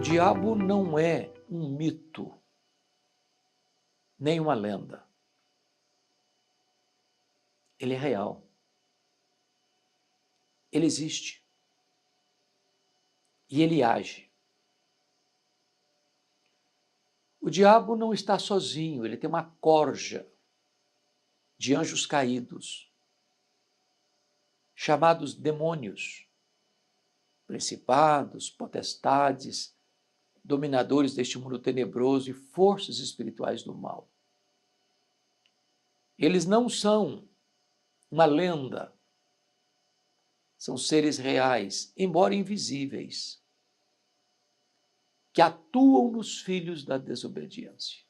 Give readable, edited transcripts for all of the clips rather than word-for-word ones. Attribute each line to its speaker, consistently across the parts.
Speaker 1: diabo não é um mito, nem uma lenda. Ele é real. Ele existe. E ele age. O diabo não está sozinho, ele tem uma corja de anjos caídos, chamados demônios, principados, potestades, dominadores deste mundo tenebroso e forças espirituais do mal. Eles não são uma lenda, são seres reais, embora invisíveis, que atuam nos filhos da desobediência.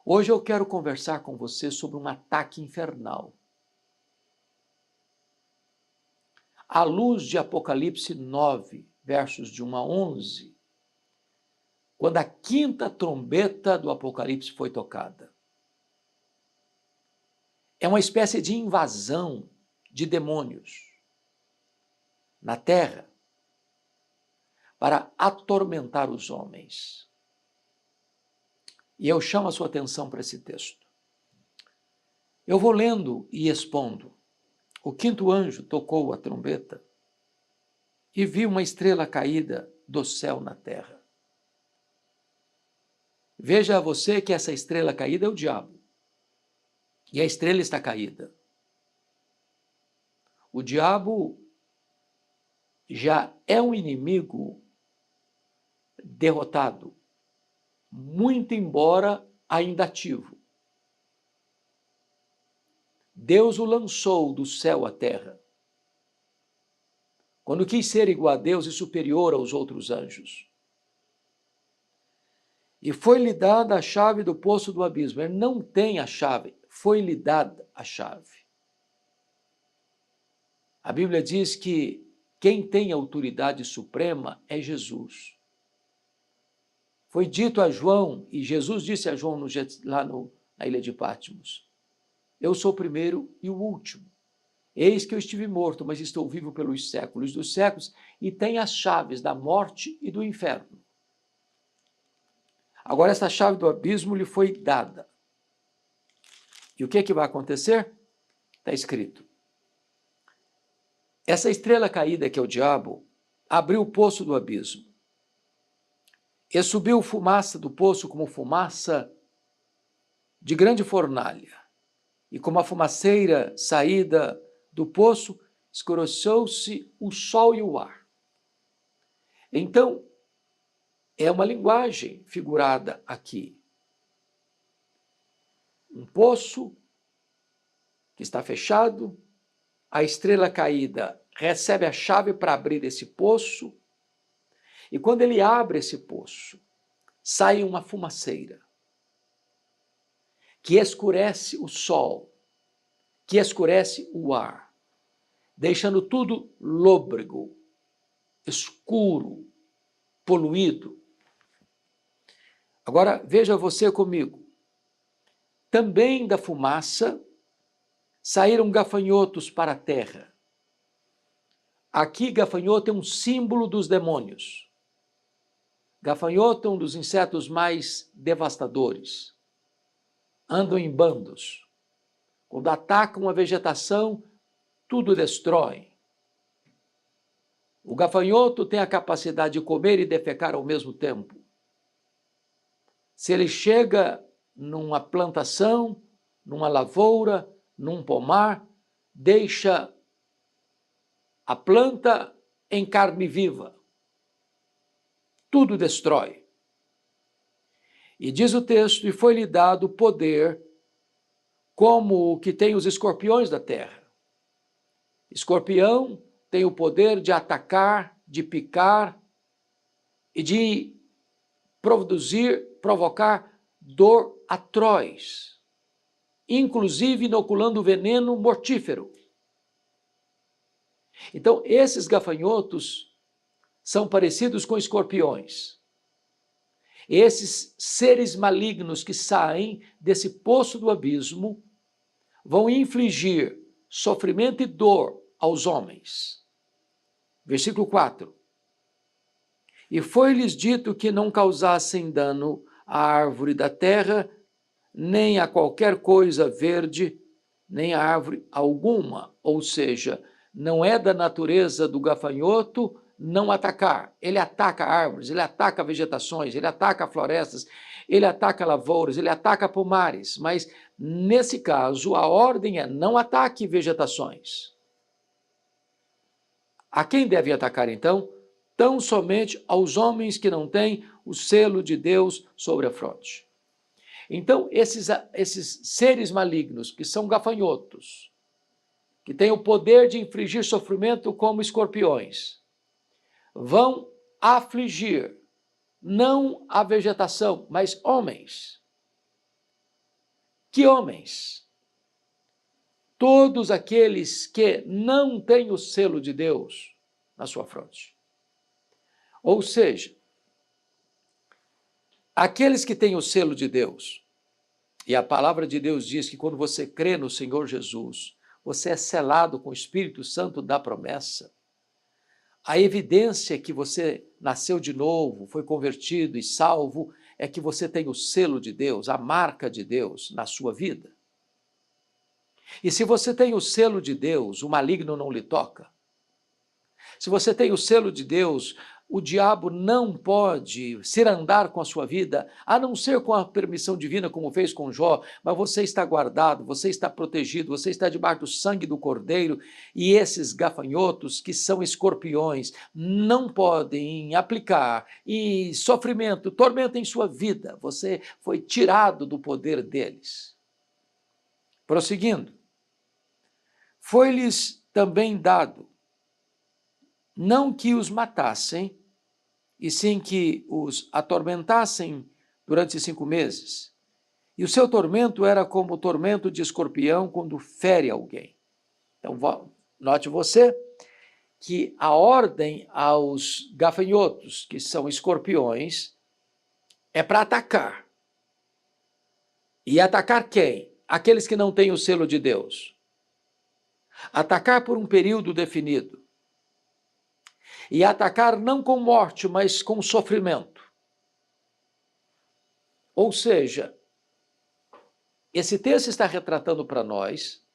Speaker 1: Hoje eu quero conversar com você sobre um ataque infernal. À luz de Apocalipse 9, versos de 1 a 11, quando a quinta trombeta do Apocalipse foi tocada. É uma espécie de invasão de demônios na terra para atormentar os homens. E eu chamo a sua atenção para esse texto. Eu vou lendo e expondo. O quinto anjo tocou a trombeta e vi uma estrela caída do céu na terra. Veja você que essa estrela caída é o diabo. E a estrela está caída. O diabo já é um inimigo derrotado, muito embora ainda ativo. Deus o lançou do céu à terra, quando quis ser igual a Deus e superior aos outros anjos. E foi-lhe dada a chave do poço do abismo. Ele não tem a chave, foi-lhe dada a chave. A Bíblia diz que quem tem autoridade suprema é Jesus. Foi dito a João, e Jesus disse a João lá na ilha de Patmos: eu sou o primeiro e o último. Eis que eu estive morto, mas estou vivo pelos séculos dos séculos, e tenho as chaves da morte e do inferno. Agora, essa chave do abismo lhe foi dada. E o que vai acontecer? Está escrito. Essa estrela caída, que é o diabo, abriu o poço do abismo. E subiu fumaça do poço como fumaça de grande fornalha. E como a fumaceira saída do poço, escureceu-se o sol e o ar. Então, é uma linguagem figurada aqui. Um poço que está fechado, a estrela caída recebe a chave para abrir esse poço, e quando ele abre esse poço, sai uma fumaceira que escurece o sol, que escurece o ar, deixando tudo lôbrego, escuro, poluído. Agora, veja você comigo. Também da fumaça saíram gafanhotos para a terra. Aqui, gafanhoto é um símbolo dos demônios. Gafanhoto é um dos insetos mais devastadores. Andam em bandos. Quando atacam a vegetação, tudo destrói. O gafanhoto tem a capacidade de comer e defecar ao mesmo tempo. Se ele chega numa plantação, numa lavoura, num pomar, deixa a planta em carne viva. Tudo destrói. E diz o texto, e foi-lhe dado poder como o que tem os escorpiões da terra. Escorpião tem o poder de atacar, de picar e de provocar dor atroz, inclusive inoculando veneno mortífero. Então, esses gafanhotos são parecidos com escorpiões. Esses seres malignos que saem desse poço do abismo vão infligir sofrimento e dor aos homens. Versículo 4. E foi-lhes dito que não causassem dano à árvore da terra, nem a qualquer coisa verde, nem a árvore alguma. Ou seja, não é da natureza do gafanhoto não atacar. Ele ataca árvores, ele ataca vegetações, ele ataca florestas, ele ataca lavouras, ele ataca pomares. Mas, nesse caso, a ordem é não ataque vegetações. A quem deve atacar, então? Tão somente aos homens que não têm o selo de Deus sobre a fronte. Então, esses seres malignos, que são gafanhotos, que têm o poder de infligir sofrimento como escorpiões, vão afligir não a vegetação, mas homens. Que homens? Todos aqueles que não têm o selo de Deus na sua fronte. Ou seja, aqueles que têm o selo de Deus, e a palavra de Deus diz que quando você crê no Senhor Jesus, você é selado com o Espírito Santo da promessa. A evidência que você nasceu de novo, foi convertido e salvo, é que você tem o selo de Deus, a marca de Deus na sua vida. E se você tem o selo de Deus, o maligno não lhe toca. Se você tem o selo de Deus, o diabo não pode cirandar com a sua vida, a não ser com a permissão divina, como fez com Jó, mas você está guardado, você está protegido, você está debaixo do sangue do Cordeiro, e esses gafanhotos, que são escorpiões, não podem aplicar e sofrimento, tormento em sua vida. Você foi tirado do poder deles. Prosseguindo, foi-lhes também dado, não que os matassem, e sim que os atormentassem durante 5 meses. E o seu tormento era como o tormento de escorpião quando fere alguém. Então, note você que a ordem aos gafanhotos, que são escorpiões, é para atacar. E atacar quem? Aqueles que não têm o selo de Deus. Atacar por um período definido. E atacar não com morte, mas com sofrimento. Ou seja, esse texto está retratando para nós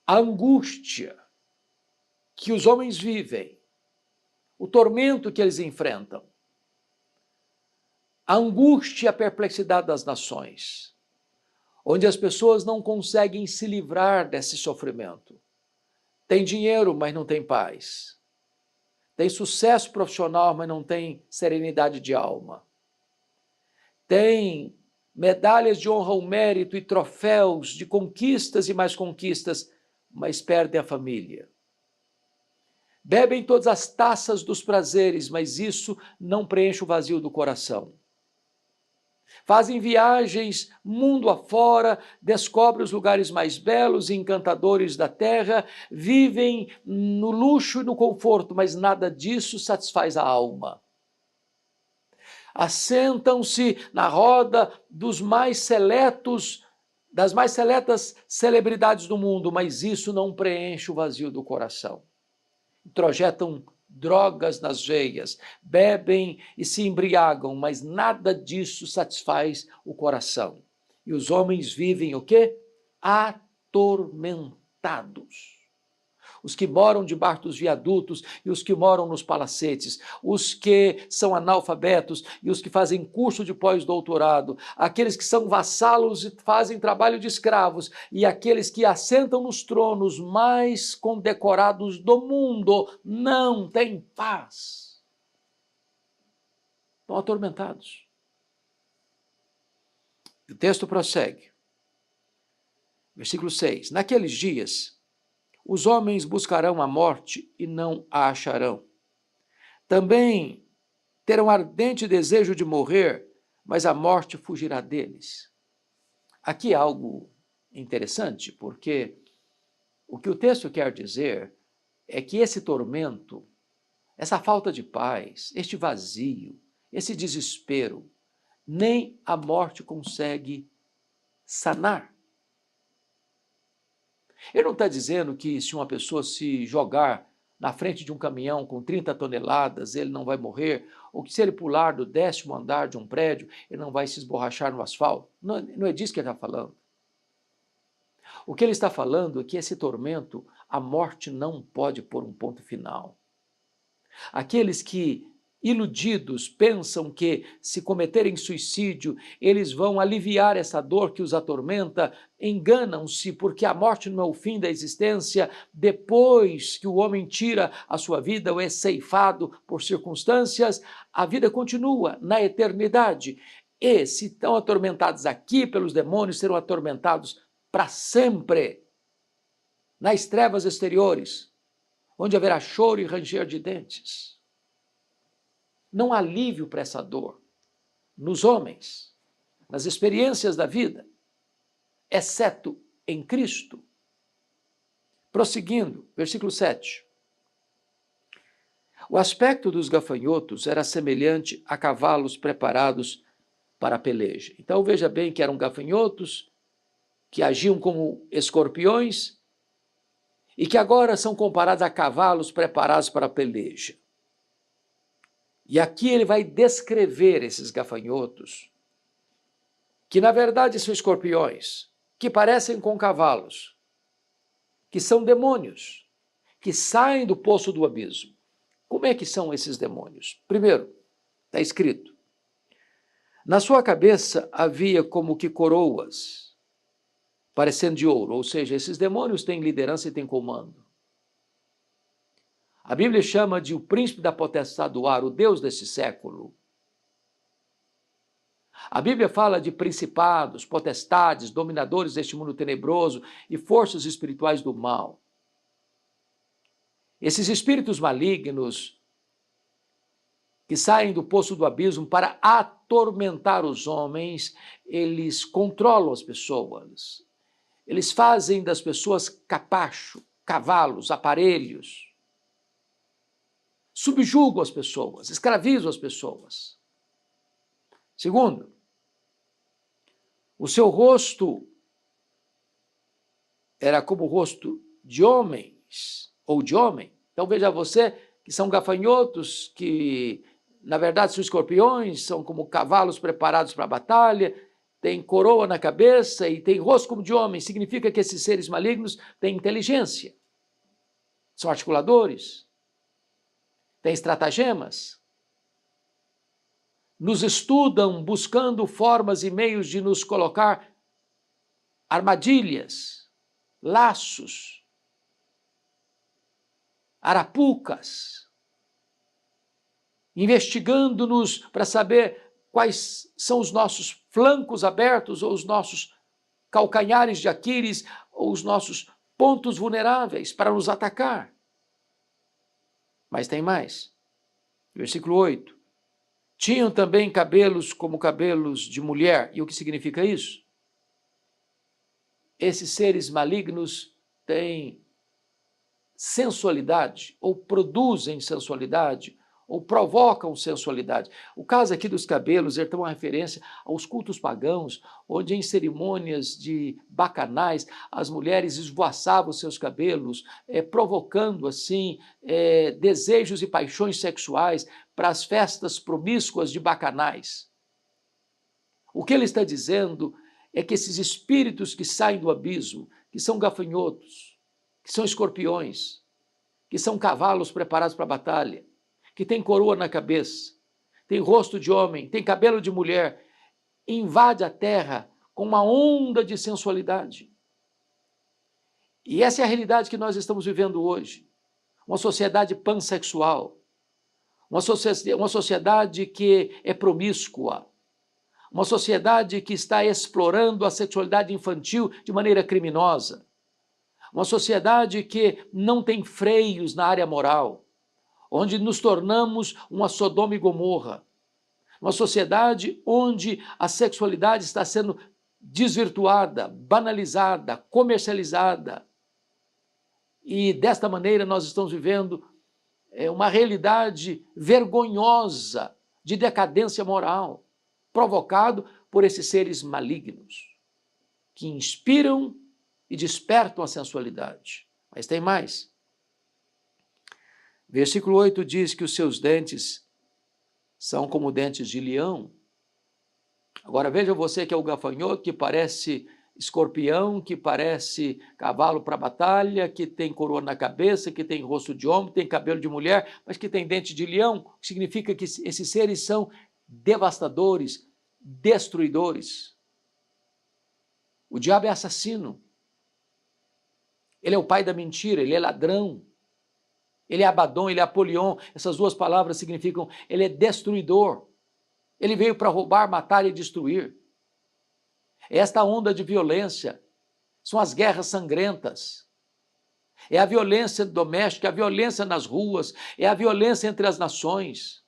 Speaker 1: a angústia que os homens vivem, o tormento que eles enfrentam, a angústia e a perplexidade das nações, onde as pessoas não conseguem se livrar desse sofrimento. Tem dinheiro, mas não tem paz. Tem sucesso profissional, mas não tem serenidade de alma. Tem medalhas de honra ao mérito e troféus de conquistas e mais conquistas, mas perdem a família. Bebem todas as taças dos prazeres, mas isso não preenche o vazio do coração. Fazem viagens mundo afora, descobrem os lugares mais belos e encantadores da terra, vivem no luxo e no conforto, mas nada disso satisfaz a alma. Assentam-se na roda dos mais seletos, das mais seletas celebridades do mundo, mas isso não preenche o vazio do coração. Introjetam drogas nas veias, bebem e se embriagam, mas nada disso satisfaz o coração. E os homens vivem o quê? Atormentados. Os que moram debaixo dos viadutos e os que moram nos palacetes, os que são analfabetos e os que fazem curso de pós-doutorado, aqueles que são vassalos e fazem trabalho de escravos, e aqueles que assentam nos tronos mais condecorados do mundo, não têm paz. Estão atormentados. O texto prossegue. Versículo 6. Naqueles dias, os homens buscarão a morte e não a acharão. Também terão ardente desejo de morrer, mas a morte fugirá deles. Aqui há algo interessante, porque o que o texto quer dizer é que esse tormento, essa falta de paz, este vazio, esse desespero, nem a morte consegue sanar. Ele não está dizendo que se uma pessoa se jogar na frente de um caminhão com 30 toneladas, ele não vai morrer, ou que se ele pular do 10º andar de um prédio, ele não vai se esborrachar no asfalto. Não é disso que ele está falando. O que ele está falando é que esse tormento, a morte não pode pôr um ponto final. Aqueles que, iludidos, pensam que, se cometerem suicídio, eles vão aliviar essa dor que os atormenta, enganam-se, porque a morte não é o fim da existência. Depois que o homem tira a sua vida ou é ceifado por circunstâncias, a vida continua na eternidade. E, se estão atormentados aqui pelos demônios, serão atormentados para sempre nas trevas exteriores, onde haverá choro e ranger de dentes. Não há alívio para essa dor nos homens, nas experiências da vida, exceto em Cristo. Prosseguindo, versículo 7. O aspecto dos gafanhotos era semelhante a cavalos preparados para a peleja. Então veja bem que eram gafanhotos que agiam como escorpiões e que agora são comparados a cavalos preparados para a peleja. E aqui ele vai descrever esses gafanhotos, que na verdade são escorpiões, que parecem com cavalos, que são demônios, que saem do poço do abismo. Como é que são esses demônios? Primeiro, está escrito, na sua cabeça havia como que coroas, parecendo de ouro, ou seja, esses demônios têm liderança e têm comando. A Bíblia chama de o príncipe da potestade do ar, o Deus desse século. A Bíblia fala de principados, potestades, dominadores deste mundo tenebroso e forças espirituais do mal. Esses espíritos malignos que saem do poço do abismo para atormentar os homens, eles controlam as pessoas. Eles fazem das pessoas capacho, cavalos, aparelhos. Subjugam as pessoas, escravizam as pessoas. Segundo, o seu rosto era como o rosto de homens, ou de homem. Então veja você que são gafanhotos, que na verdade são escorpiões, são como cavalos preparados para a batalha, tem coroa na cabeça e tem rosto como de homem. Significa que esses seres malignos têm inteligência, são articuladores, têm estratagemas, nos estudam buscando formas e meios de nos colocar armadilhas, laços, arapucas, investigando-nos para saber quais são os nossos flancos abertos ou os nossos calcanhares de Aquiles ou os nossos pontos vulneráveis para nos atacar. Mas tem mais. Versículo 8. Tinham também cabelos como cabelos de mulher. E o que significa isso? Esses seres malignos têm sensualidade, ou produzem sensualidade, ou provocam sensualidade. O caso aqui dos cabelos é uma referência aos cultos pagãos, onde em cerimônias de bacanais as mulheres esvoaçavam seus cabelos, provocando assim desejos e paixões sexuais para as festas promíscuas de bacanais. O que ele está dizendo é que esses espíritos que saem do abismo, que são gafanhotos, que são escorpiões, que são cavalos preparados para a batalha, que tem coroa na cabeça, tem rosto de homem, tem cabelo de mulher, invade a terra com uma onda de sensualidade. E essa é a realidade que nós estamos vivendo hoje. Uma sociedade pansexual, uma sociedade que é promíscua, uma sociedade que está explorando a sexualidade infantil de maneira criminosa, uma sociedade que não tem freios na área moral, onde nos tornamos uma Sodoma e Gomorra, uma sociedade onde a sexualidade está sendo desvirtuada, banalizada, comercializada. E desta maneira nós estamos vivendo uma realidade vergonhosa de decadência moral, provocado por esses seres malignos, que inspiram e despertam a sensualidade. Mas tem mais. Versículo 8 diz que os seus dentes são como dentes de leão. Agora veja você que é o gafanhoto, que parece escorpião, que parece cavalo para batalha, que tem coroa na cabeça, que tem rosto de homem, tem cabelo de mulher, mas que tem dente de leão, significa que esses seres são devastadores, destruidores. O diabo é assassino. Ele é o pai da mentira, ele é ladrão. Ele é Abaddon, ele é Apolion. Essas duas palavras significam ele é destruidor. Ele veio para roubar, matar e destruir. Esta onda de violência são as guerras sangrentas. É a violência doméstica, a violência nas ruas, é a violência entre as nações.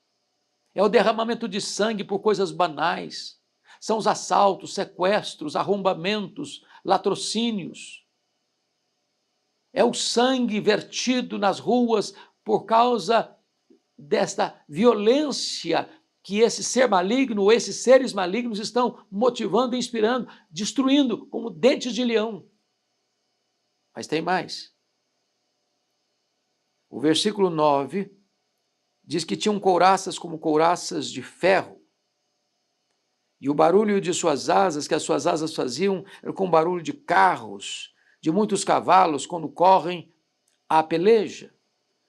Speaker 1: É o derramamento de sangue por coisas banais. São os assaltos, sequestros, arrombamentos, latrocínios. É o sangue vertido nas ruas por causa desta violência que esse ser maligno, ou esses seres malignos estão motivando, inspirando, destruindo, como dentes de leão. Mas tem mais. O versículo 9 diz que tinham couraças como couraças de ferro. E o barulho de suas asas, que as suas asas faziam, era como barulho de carros, de muitos cavalos, quando correm à peleja.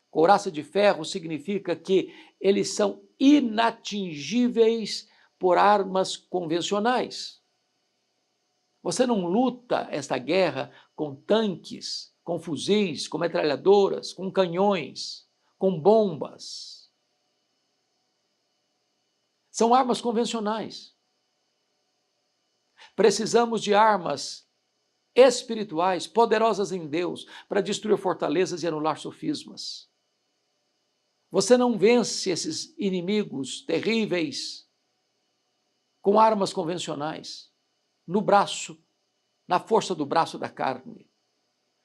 Speaker 1: Couraça de ferro significa que eles são inatingíveis por armas convencionais. Você não luta esta guerra com tanques, com fuzis, com metralhadoras, com canhões, com bombas. São armas convencionais. Precisamos de armas espirituais, poderosas em Deus, para destruir fortalezas e anular sofismas. Você não vence esses inimigos terríveis com armas convencionais, no braço, na força do braço da carne.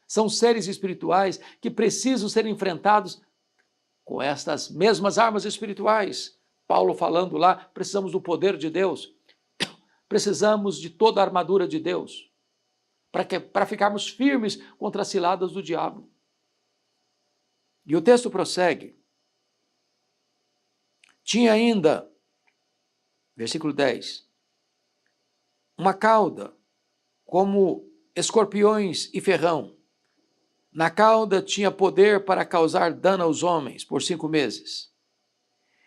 Speaker 1: São seres espirituais que precisam ser enfrentados com estas mesmas armas espirituais. Paulo falando lá, precisamos do poder de Deus, precisamos de toda a armadura de Deus, para ficarmos firmes contra as ciladas do diabo. E o texto prossegue. Tinha ainda, versículo 10, uma cauda como escorpiões e ferrão. Na cauda tinha poder para causar dano aos homens por 5 meses.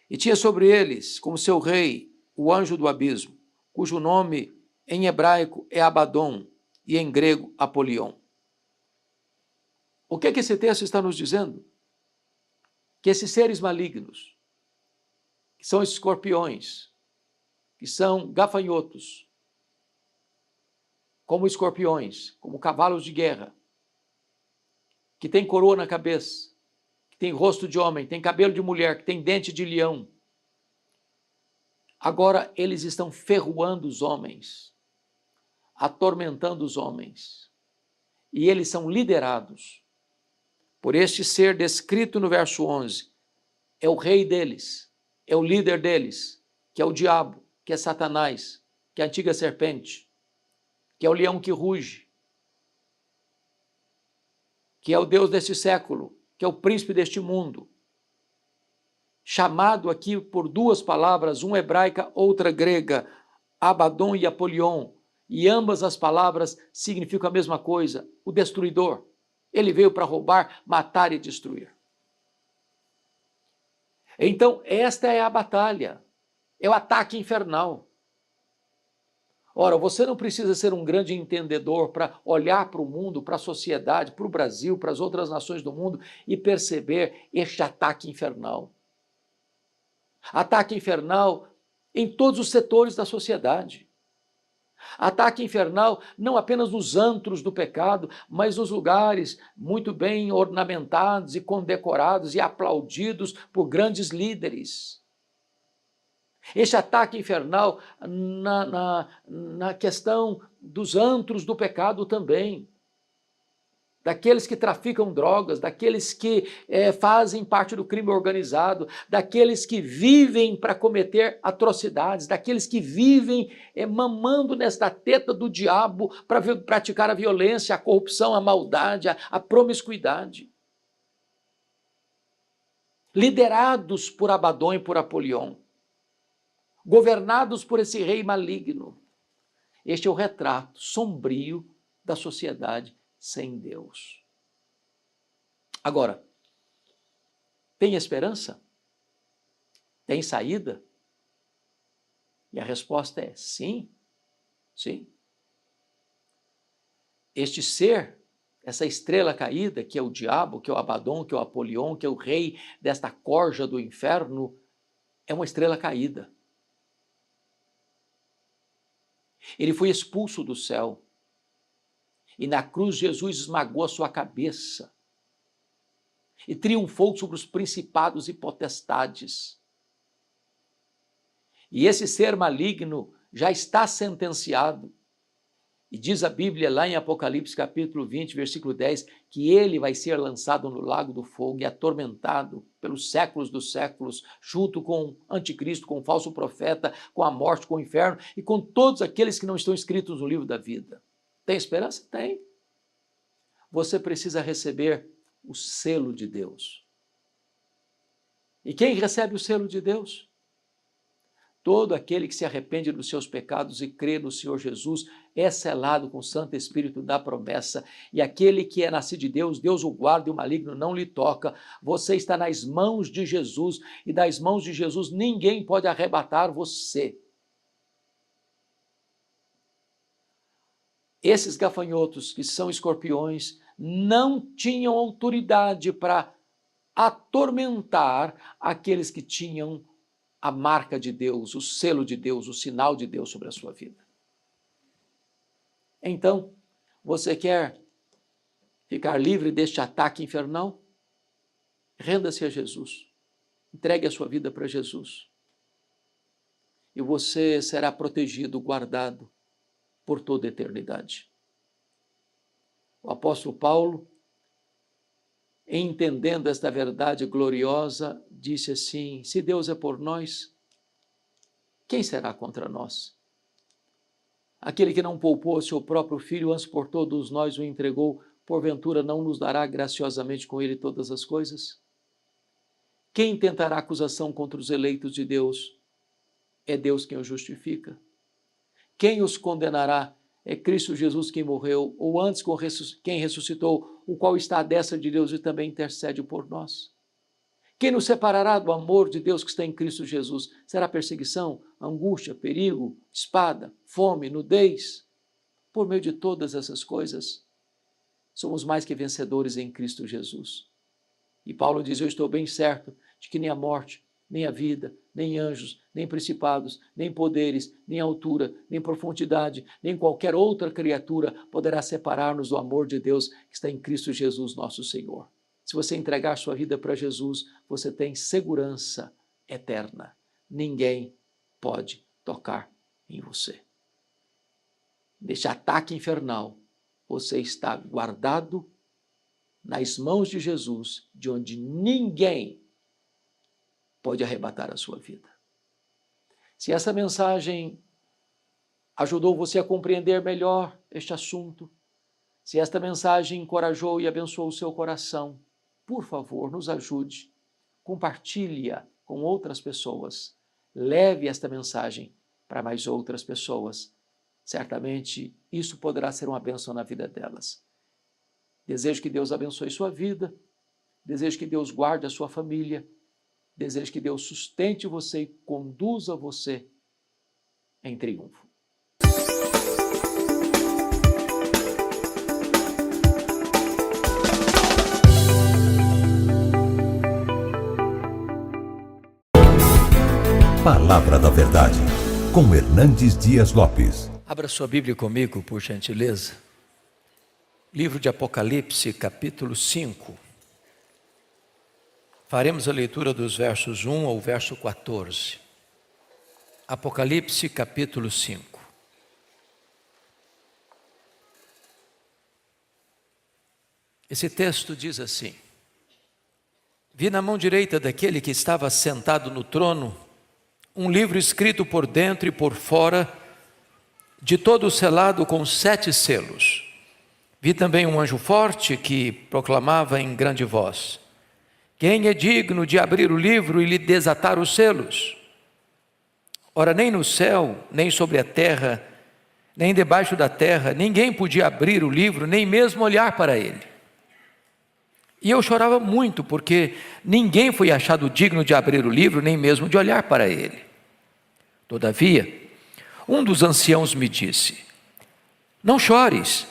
Speaker 1: E tinha sobre eles, como seu rei, o anjo do abismo, cujo nome em hebraico é Abaddon e em grego Apolion. O que esse texto está nos dizendo? Que esses seres malignos, que são escorpiões, que são gafanhotos, como escorpiões, como cavalos de guerra, que tem coroa na cabeça, que tem rosto de homem, tem cabelo de mulher, que tem dente de leão. Agora eles estão ferroando os homens, atormentando os homens, e eles são liderados por este ser descrito no verso 11. É o rei deles, é o líder deles, que é o diabo, que é Satanás, que é a antiga serpente, que é o leão que ruge, que é o Deus deste século, que é o príncipe deste mundo, chamado aqui por 2 palavras, uma hebraica, outra grega, Abaddon e Apolion, e ambas as palavras significam a mesma coisa, o destruidor. Ele veio para roubar, matar e destruir. Então, esta é a batalha, é o ataque infernal. Ora, você não precisa ser um grande entendedor para olhar para o mundo, para a sociedade, para o Brasil, para as outras nações do mundo e perceber este ataque infernal. Ataque infernal em todos os setores da sociedade. Ataque infernal não apenas nos antros do pecado, mas nos lugares muito bem ornamentados e condecorados e aplaudidos por grandes líderes. Este ataque infernal na questão dos antros do pecado também. Daqueles que traficam drogas, daqueles que fazem parte do crime organizado, daqueles que vivem para cometer atrocidades, daqueles que vivem mamando nesta teta do diabo para praticar a violência, a corrupção, a maldade, a promiscuidade. liderados por Abadom e por Apolion, governados por esse rei maligno. Este é o retrato sombrio da sociedade sem Deus. Agora, tem esperança? Tem saída? E a resposta é sim, sim. Este ser, essa estrela caída, que é o diabo, que é o Abadom, que é o Apolion, que é o rei desta corja do inferno, é uma estrela caída. Ele foi expulso do céu. E na cruz Jesus esmagou a sua cabeça. E triunfou sobre os principados e potestades. E esse ser maligno já está sentenciado. E diz a Bíblia lá em Apocalipse capítulo 20, versículo 10, que ele vai ser lançado no lago do fogo e atormentado pelos séculos dos séculos, junto com o anticristo, com o falso profeta, com a morte, com o inferno e com todos aqueles que não estão escritos no livro da vida. Tem esperança? Tem. Você precisa receber o selo de Deus. E quem recebe o selo de Deus? Todo aquele que se arrepende dos seus pecados e crê no Senhor Jesus é selado com o Santo Espírito da promessa. E aquele que é nascido de Deus, Deus o guarda e o maligno não lhe toca. Você está nas mãos de Jesus e das mãos de Jesus ninguém pode arrebatar você. Esses gafanhotos, que são escorpiões, não tinham autoridade para atormentar aqueles que tinham a marca de Deus, o selo de Deus, o sinal de Deus sobre a sua vida. Então, você quer ficar livre deste ataque infernal? Renda-se a Jesus. Entregue a sua vida para Jesus. E você será protegido, guardado por toda a eternidade. O apóstolo Paulo, entendendo esta verdade gloriosa, disse assim: se Deus é por nós, quem será contra nós? Aquele que não poupou seu próprio filho, antes por todos nós o entregou, porventura não nos dará graciosamente com ele todas as coisas? Quem tentará acusação contra os eleitos de Deus? É Deus quem os justifica. Quem os condenará? É Cristo Jesus quem morreu, ou antes quem ressuscitou, o qual está à destra de Deus e também intercede por nós. Quem nos separará do amor de Deus que está em Cristo Jesus? Será perseguição, angústia, perigo, espada, fome, nudez? Por meio de todas essas coisas, somos mais que vencedores em Cristo Jesus. E Paulo diz: eu estou bem certo de que nem a morte, nem a vida, nem anjos, nem principados, nem poderes, nem altura, nem profundidade, nem qualquer outra criatura poderá separar-nos do amor de Deus que está em Cristo Jesus, nosso Senhor. Se você entregar sua vida para Jesus, você tem segurança eterna. Ninguém pode tocar em você. Neste ataque infernal, você está guardado nas mãos de Jesus, de onde ninguém pode arrebatar a sua vida. Se essa mensagem ajudou você a compreender melhor este assunto, se esta mensagem encorajou e abençoou o seu coração, por favor, nos ajude, compartilhe-a com outras pessoas, leve esta mensagem para mais outras pessoas. Certamente isso poderá ser uma bênção na vida delas. Desejo que Deus abençoe sua vida, desejo que Deus guarde a sua família, desejo que Deus sustente você e conduza você em triunfo.
Speaker 2: Palavra da Verdade, com Hernandes Dias Lopes.
Speaker 1: Abra sua Bíblia comigo, por gentileza. Livro de Apocalipse, capítulo 5. Faremos a leitura dos versos 1 ao verso 14. Apocalipse, capítulo 5. Esse texto diz assim: vi na mão direita daquele que estava sentado no trono um livro escrito por dentro e por fora, de todo selado com 7 selos. Vi também um anjo forte que proclamava em grande voz: Quem é digno de abrir o livro e lhe desatar os selos? Ora, nem no céu, nem sobre a terra, nem debaixo da terra, ninguém podia abrir o livro, nem mesmo olhar para ele. E eu chorava muito, porque ninguém foi achado digno de abrir o livro, nem mesmo de olhar para ele. Todavia, um dos anciãos me disse: não chores,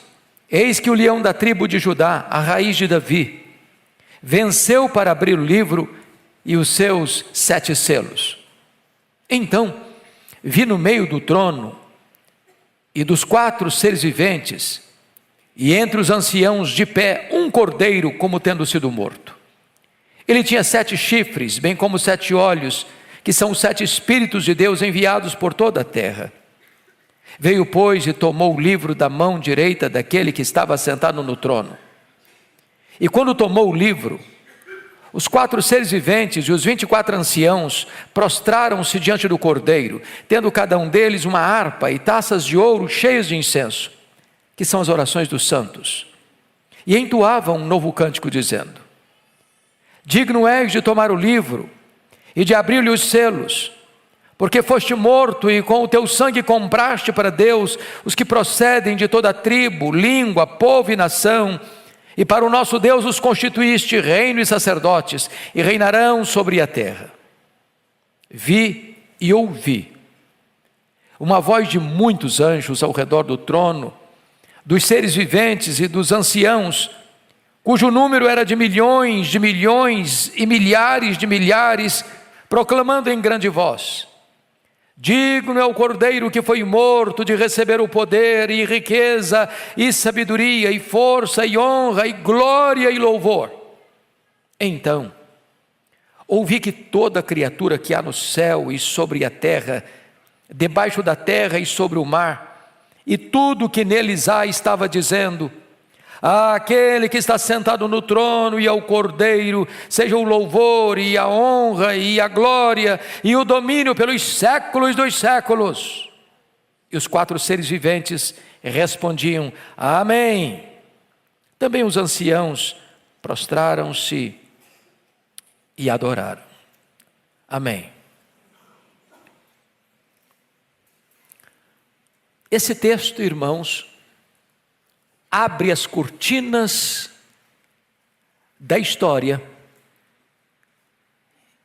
Speaker 1: eis que o leão da tribo de Judá, a raiz de Davi, venceu para abrir o livro e os seus 7 selos. Então, vi no meio do trono e dos 4 seres viventes, e entre os anciãos de pé, um cordeiro como tendo sido morto. Ele tinha 7 chifres, bem como 7 olhos, que são os 7 Espíritos de Deus enviados por toda a terra. Veio, pois, e tomou o livro da mão direita daquele que estava sentado no trono. E quando tomou o livro, os 4 seres viventes e os 24 anciãos prostraram-se diante do cordeiro, tendo cada um deles uma harpa e taças de ouro cheias de incenso, que são as orações dos santos, e entoavam um novo cântico dizendo: digno és de tomar o livro e de abrir-lhe os selos, porque foste morto e com o teu sangue compraste para Deus os que procedem de toda tribo, língua, povo e nação, e para o nosso Deus os constituíste reino e sacerdotes, e reinarão sobre a terra. Vi e ouvi uma voz de muitos anjos ao redor do trono, dos seres viventes e dos anciãos, cujo número era de milhões e milhares de milhares, proclamando em grande voz: digno é o cordeiro que foi morto de receber o poder e riqueza e sabedoria e força e honra e glória e louvor. Então ouvi que toda criatura que há no céu e sobre a terra, debaixo da terra e sobre o mar, e tudo que neles há, estava dizendo: àquele que está sentado no trono e ao cordeiro seja o louvor e a honra e a glória e o domínio pelos séculos dos séculos. E os 4 seres viventes respondiam: amém. Também os anciãos prostraram-se e adoraram. Amém. Esse texto, irmãos, abre as cortinas da história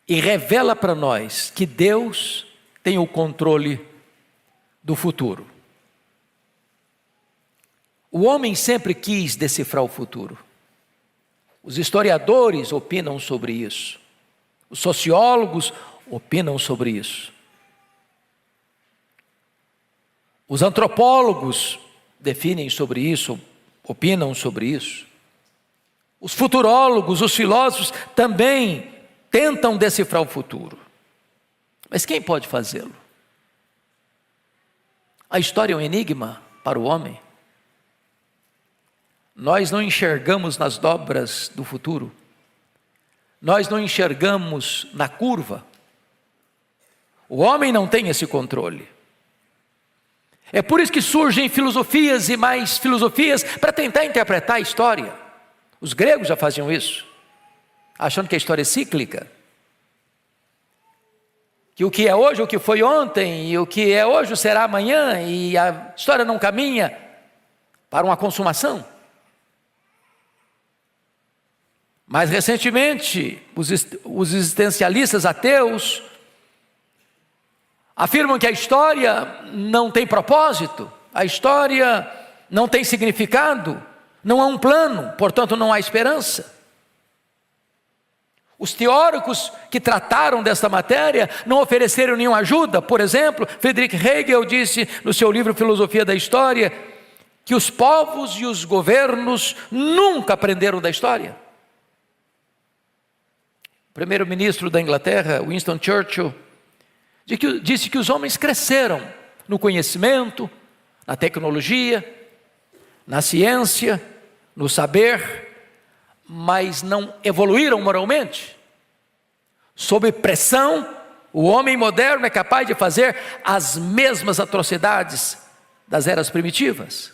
Speaker 1: e revela para nós que Deus tem o controle do futuro. O homem sempre quis decifrar o futuro. Os historiadores opinam sobre isso. Os sociólogos opinam sobre isso. Os antropólogos definem sobre isso, opinam sobre isso. Os futurólogos, os filósofos também tentam decifrar o futuro. Mas quem pode fazê-lo? A história é um enigma para o homem. Nós não enxergamos nas dobras do futuro. Nós não enxergamos na curva. O homem não tem esse controle. É por isso que surgem filosofias e mais filosofias para tentar interpretar a história. Os gregos já faziam isso, achando que a história é cíclica. Que o que é hoje, o que foi ontem, e o que é hoje será amanhã, e a história não caminha para uma consumação. Mais recentemente, os existencialistas ateus afirmam que a história não tem propósito, a história não tem significado, não há um plano, portanto não há esperança. Os teóricos que trataram desta matéria não ofereceram nenhuma ajuda. Por exemplo, Friedrich Hegel disse no seu livro Filosofia da História que os povos e os governos nunca aprenderam da história. O primeiro-ministro da Inglaterra, Winston Churchill, disse que os homens cresceram no conhecimento, na tecnologia, na ciência, no saber, mas não evoluíram moralmente. Sob pressão, o homem moderno é capaz de fazer as mesmas atrocidades das eras primitivas.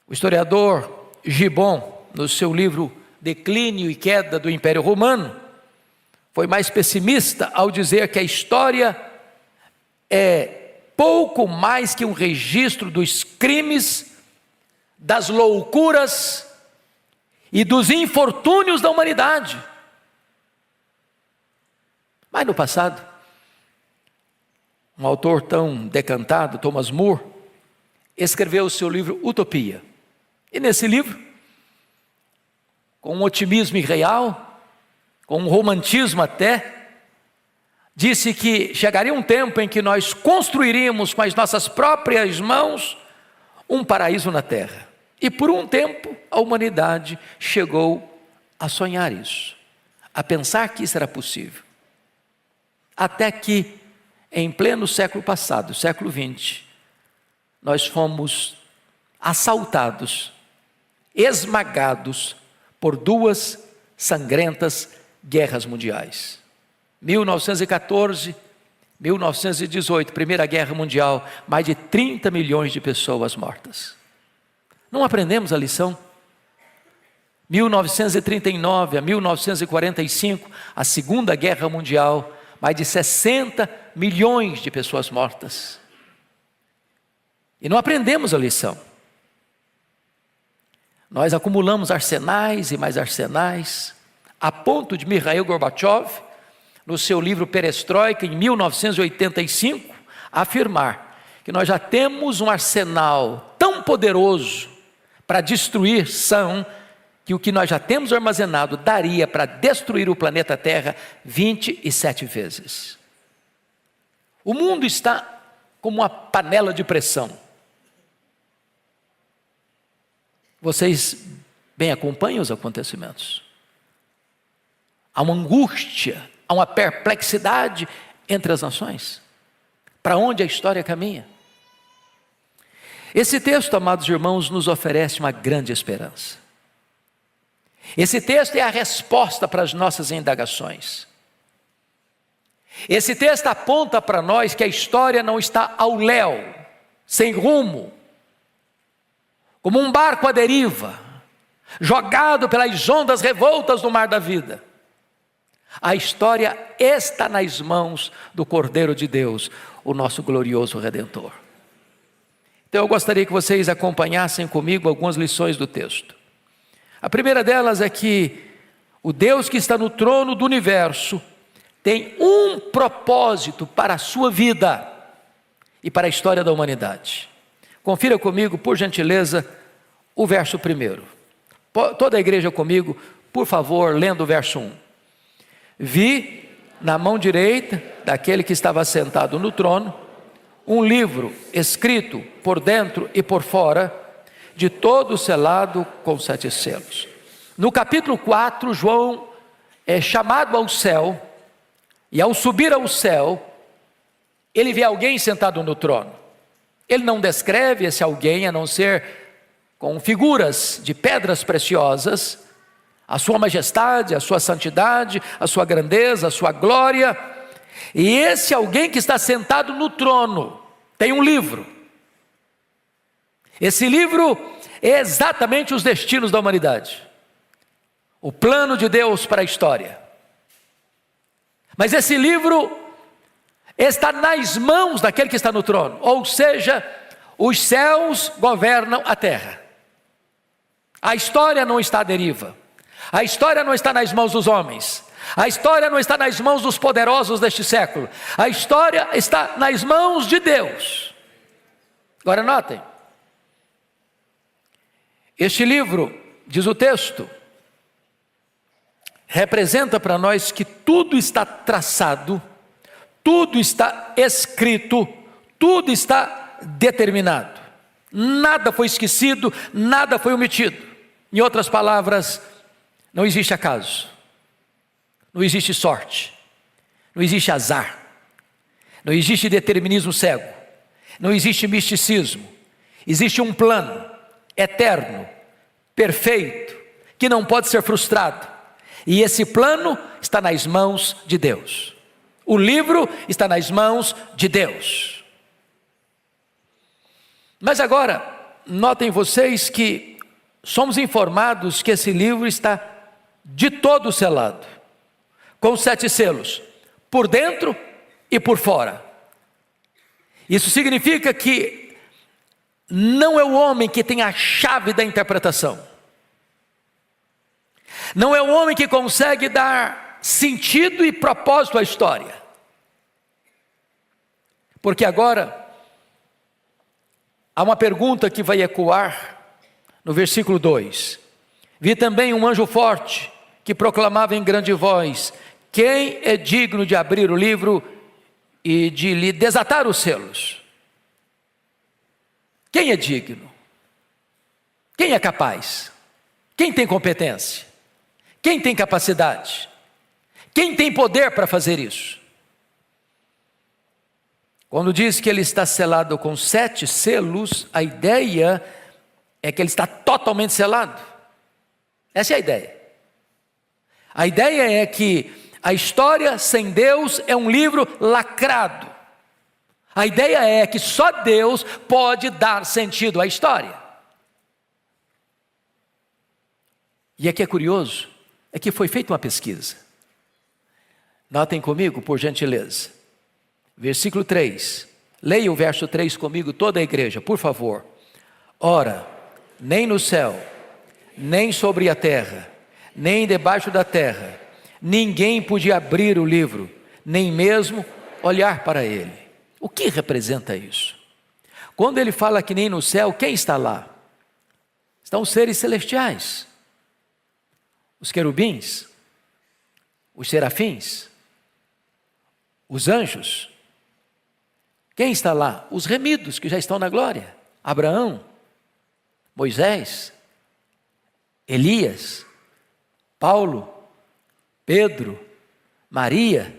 Speaker 1: O historiador Gibbon, no seu livro Declínio e Queda do Império Romano, foi mais pessimista ao dizer que a história é pouco mais que um registro dos crimes, das loucuras e dos infortúnios da humanidade. Mas no passado, um autor tão decantado, Thomas More, escreveu o seu livro Utopia. E nesse livro, com um otimismo irreal, com um romantismo até, disse que chegaria um tempo em que nós construiríamos com as nossas próprias mãos um paraíso na terra. E por um tempo a humanidade chegou a sonhar isso, a pensar que isso era possível. Até que, em pleno século passado, século XX, nós fomos assaltados, esmagados por duas sangrentas guerras mundiais. 1914, 1918, Primeira Guerra Mundial, mais de 30 milhões de pessoas mortas. Não aprendemos a lição? 1939 a 1945, a Segunda Guerra Mundial, mais de 60 milhões de pessoas mortas. E não aprendemos a lição. Nós acumulamos arsenais e mais arsenais, a ponto de Mikhail Gorbachev, no seu livro Perestroika, em 1985, afirmar que nós já temos um arsenal tão poderoso para destruir que o que nós já temos armazenado daria para destruir o planeta Terra 27 vezes. O mundo está como uma panela de pressão. Vocês bem acompanham os acontecimentos. Há uma angústia, há uma perplexidade entre as nações. Para onde a história caminha? Esse texto, amados irmãos, nos oferece uma grande esperança. Esse texto é a resposta para as nossas indagações. Esse texto aponta para nós que a história não está ao léu, sem rumo, como um barco à deriva, jogado pelas ondas revoltas do mar da vida. A história está nas mãos do Cordeiro de Deus, o nosso glorioso Redentor. Então eu gostaria que vocês acompanhassem comigo algumas lições do texto. A primeira delas é que o Deus que está no trono do universo tem um propósito para a sua vida e para a história da humanidade. Confira comigo, por gentileza, o verso 1. Toda a igreja comigo, por favor, lendo o verso 1. Vi na mão direita daquele que estava sentado no trono um livro escrito por dentro e por fora, de todo selado com 7 selos. No capítulo 4, João é chamado ao céu, e ao subir ao céu, ele vê alguém sentado no trono. Ele não descreve esse alguém, a não ser com figuras de pedras preciosas, a sua majestade, a sua santidade, a sua grandeza, a sua glória. E esse alguém que está sentado no trono tem um livro. Esse livro é exatamente os destinos da humanidade, o plano de Deus para a história. Mas esse livro está nas mãos daquele que está no trono, ou seja, os céus governam a terra. A história não está à deriva, a história não está nas mãos dos homens, a história não está nas mãos dos poderosos deste século, a história está nas mãos de Deus. Agora notem, este livro, diz o texto, representa para nós que tudo está traçado, tudo está escrito, tudo está determinado. Nada foi esquecido, nada foi omitido. Em outras palavras, não existe acaso, não existe sorte, não existe azar, não existe determinismo cego, não existe misticismo. Existe um plano eterno, perfeito, que não pode ser frustrado. E esse plano está nas mãos de Deus. O livro está nas mãos de Deus. Mas agora, notem vocês que somos informados que esse livro está de todo selado, com 7 selos, por dentro e por fora. Isso significa que não é o homem que tem a chave da interpretação. Não é o homem que consegue dar sentido e propósito à história. Porque agora há uma pergunta que vai ecoar no versículo 2. Vi também um anjo forte que proclamava em grande voz: quem é digno de abrir o livro e de lhe desatar os selos? Quem é digno? Quem é capaz? Quem tem competência? Quem tem capacidade? Quem tem poder para fazer isso? Quando diz que ele está selado com 7 selos, a ideia é que ele está totalmente selado. Essa é a ideia. A ideia é que a história sem Deus é um livro lacrado. A ideia é que só Deus pode dar sentido à história. E aqui é curioso, é que foi feita uma pesquisa. Notem comigo, por gentileza. Versículo 3. Leia o verso 3 comigo, toda a igreja, por favor. Ora, nem no céu, nem sobre a terra, nem debaixo da terra, ninguém podia abrir o livro, nem mesmo olhar para ele. O que representa isso? Quando ele fala que nem no céu, quem está lá? Estão os seres celestiais, os querubins, os serafins, os anjos. Quem está lá? Os remidos que já estão na glória: Abraão, Moisés, Elias, Paulo, Pedro, Maria,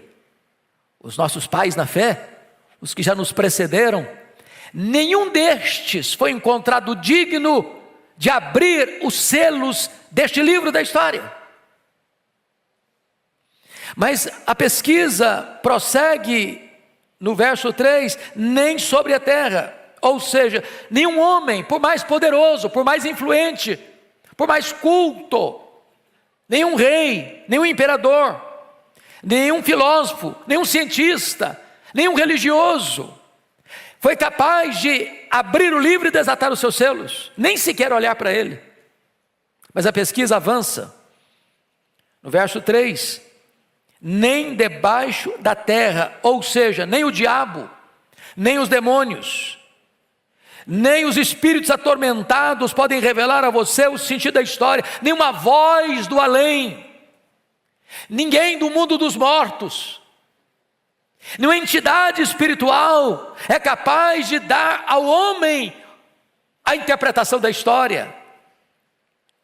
Speaker 1: os nossos pais na fé, os que já nos precederam. Nenhum destes foi encontrado digno de abrir os selos deste livro da história. Mas a pesquisa prossegue no verso 3, nem sobre a terra, ou seja, nenhum homem, por mais poderoso, por mais influente, por mais culto, nenhum rei, nenhum imperador, nenhum filósofo, nenhum cientista, nenhum religioso foi capaz de abrir o livro e desatar os seus selos, nem sequer olhar para ele. Mas a pesquisa avança. No verso 3, nem debaixo da terra, ou seja, nem o diabo, nem os demônios, nem os espíritos atormentados podem revelar a você o sentido da história, nenhuma voz do além, ninguém do mundo dos mortos, nenhuma entidade espiritual é capaz de dar ao homem a interpretação da história,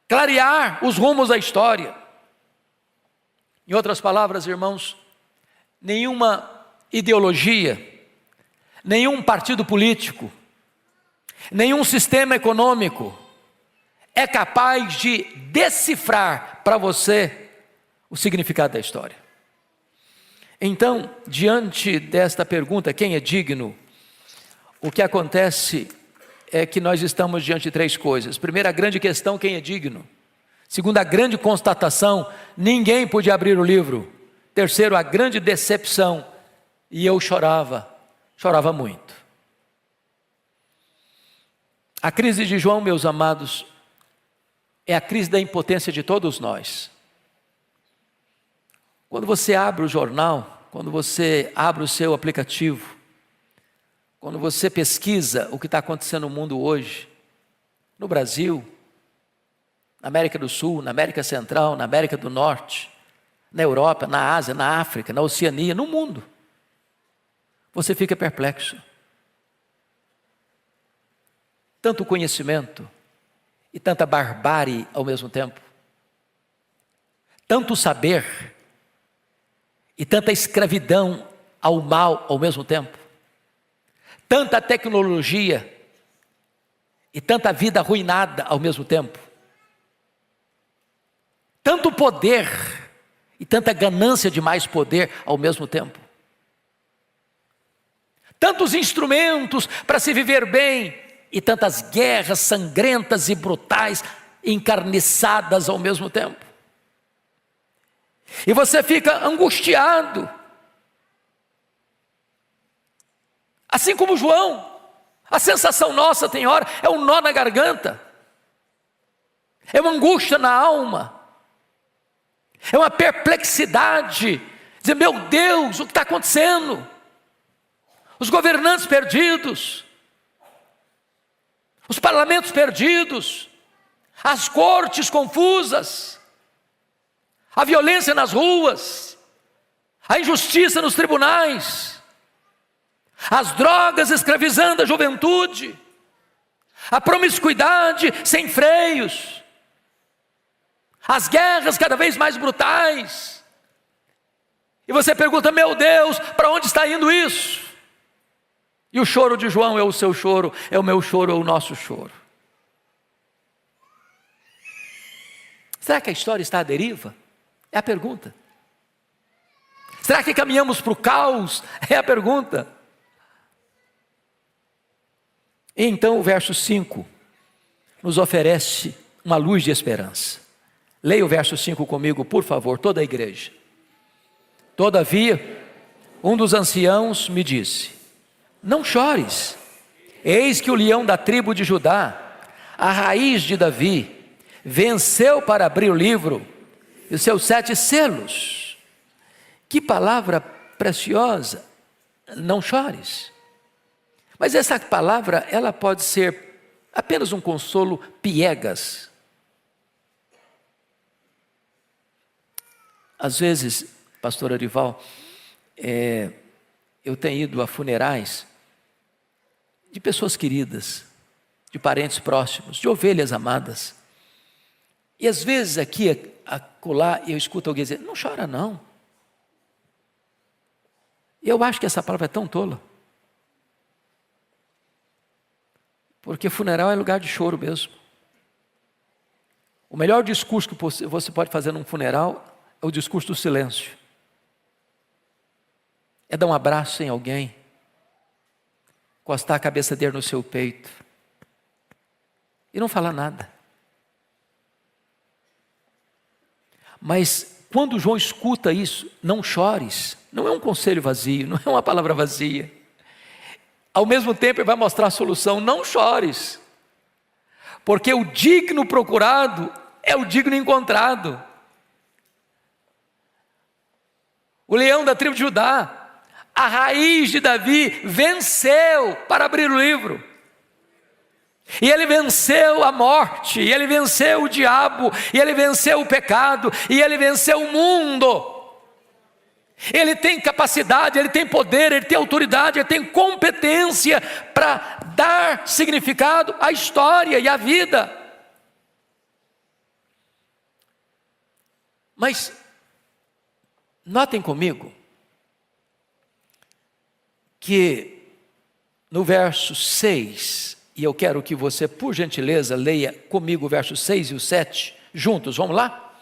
Speaker 1: clarear os rumos da história. Em outras palavras, irmãos, nenhuma ideologia, nenhum partido político, nenhum sistema econômico é capaz de decifrar para você o significado da história. Então, diante desta pergunta, quem é digno? O que acontece é que nós estamos diante de 3 coisas. Primeira, a grande questão: quem é digno? Segunda, a grande constatação: ninguém podia abrir o livro. Terceiro, a grande decepção: e eu chorava muito. A crise de João, meus amados, é a crise da impotência de todos nós. Quando você abre o jornal, quando você abre o seu aplicativo, quando você pesquisa o que está acontecendo no mundo hoje, no Brasil, na América do Sul, na América Central, na América do Norte, na Europa, na Ásia, na África, na Oceania, no mundo, você fica perplexo. Tanto conhecimento e tanta barbárie ao mesmo tempo, tanto saber e tanta escravidão ao mal ao mesmo tempo, tanta tecnologia e tanta vida arruinada ao mesmo tempo, tanto poder e tanta ganância de mais poder ao mesmo tempo, tantos instrumentos para se viver bem e tantas guerras sangrentas e brutais encarniçadas ao mesmo tempo. E você fica angustiado. Assim como João, a sensação nossa tem hora é um nó na garganta, é uma angústia na alma, é uma perplexidade, dizer, meu Deus, o que está acontecendo? Os governantes perdidos, os parlamentos perdidos, as cortes confusas, a violência nas ruas, a injustiça nos tribunais, as drogas escravizando a juventude, a promiscuidade sem freios, as guerras cada vez mais brutais. E você pergunta, meu Deus, para onde está indo isso? E o choro de João é o seu choro, é o meu choro, é o nosso choro. Será que a história está à deriva? É a pergunta. Será que caminhamos para o caos? É a pergunta. E então o verso 5 nos oferece uma luz de esperança. Leia o verso 5 comigo, por favor, toda a igreja. Todavia, um dos anciãos me disse, não chores, eis que o leão da tribo de Judá, a raiz de Davi, venceu para abrir o livro e os seus 7 selos. Que palavra preciosa, não chores. Mas essa palavra, ela pode ser apenas um consolo piegas. Às vezes, pastor Arival, eu tenho ido a funerais de pessoas queridas, de parentes próximos, de ovelhas amadas. E às vezes aqui, acolá, eu escuto alguém dizer, não chora não. E eu acho que essa palavra é tão tola. Porque funeral é lugar de choro mesmo. O melhor discurso que você pode fazer num funeral é o discurso do silêncio. É dar um abraço em alguém, encostar a cabeça dele no seu peito e não falar nada. Mas quando João escuta isso, não chores, não é um conselho vazio, não é uma palavra vazia. Ao mesmo tempo ele vai mostrar a solução, não chores, porque o digno procurado é o digno encontrado. O leão da tribo de Judá, a raiz de Davi, venceu para abrir o livro. E ele venceu a morte, e ele venceu o diabo, e ele venceu o pecado, e ele venceu o mundo. Ele tem capacidade, ele tem poder, ele tem autoridade, ele tem competência para dar significado à história e à vida. Mas, notem comigo, que no verso 6, e eu quero que você, por gentileza, leia comigo o verso 6 e o 7, juntos, vamos lá?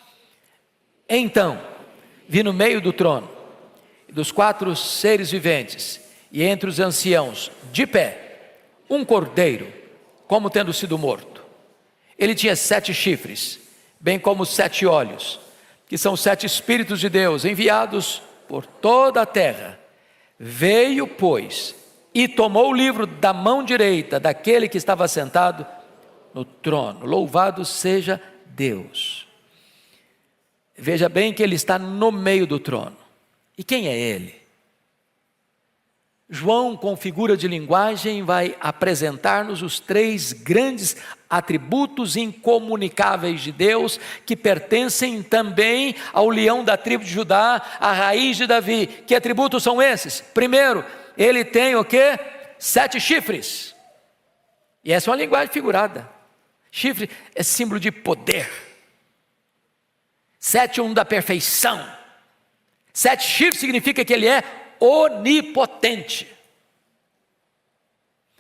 Speaker 1: Então, vi no meio do trono, dos 4 seres viventes, e entre os anciãos, de pé, um cordeiro, como tendo sido morto. Ele tinha 7 chifres, bem como 7 olhos, que são 7 Espíritos de Deus, enviados por toda a terra. Veio, pois, e tomou o livro da mão direita daquele que estava sentado no trono. Louvado seja Deus. Veja bem que ele está no meio do trono. E quem é ele? João, com figura de linguagem, vai apresentar-nos os 3 grandes atributos incomunicáveis de Deus, que pertencem também ao leão da tribo de Judá, a raiz de Davi. Que atributos são esses? Primeiro, ele tem o quê? 7 chifres. E essa é uma linguagem figurada. Chifre é símbolo de poder. 7 da perfeição. 7 chifres significa que ele é onipotente.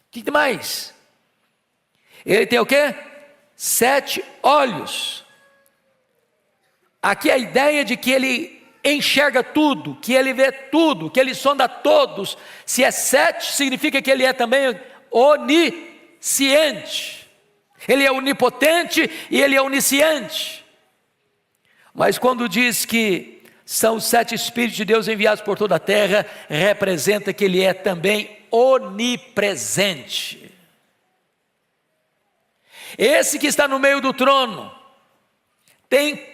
Speaker 1: O que mais? Ele tem o quê? 7 olhos. Aqui a ideia de que ele enxerga tudo, que ele vê tudo, que ele sonda todos. Se é 7, significa que ele é também onisciente. Ele é onipotente e Ele é onisciente. Mas quando diz que são os 7 Espíritos de Deus enviados por toda a terra, representa que Ele é também onipresente. Esse que está no meio do trono tem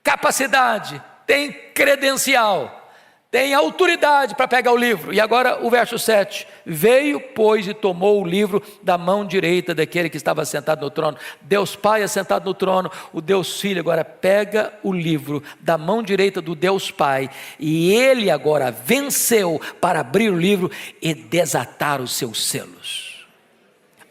Speaker 1: capacidade, tem credencial, tem autoridade para pegar o livro. E agora o verso 7, veio pois e tomou o livro da mão direita daquele que estava sentado no trono. Deus Pai é sentado no trono, o Deus Filho agora pega o livro da mão direita do Deus Pai, e ele agora venceu para abrir o livro e desatar os seus selos.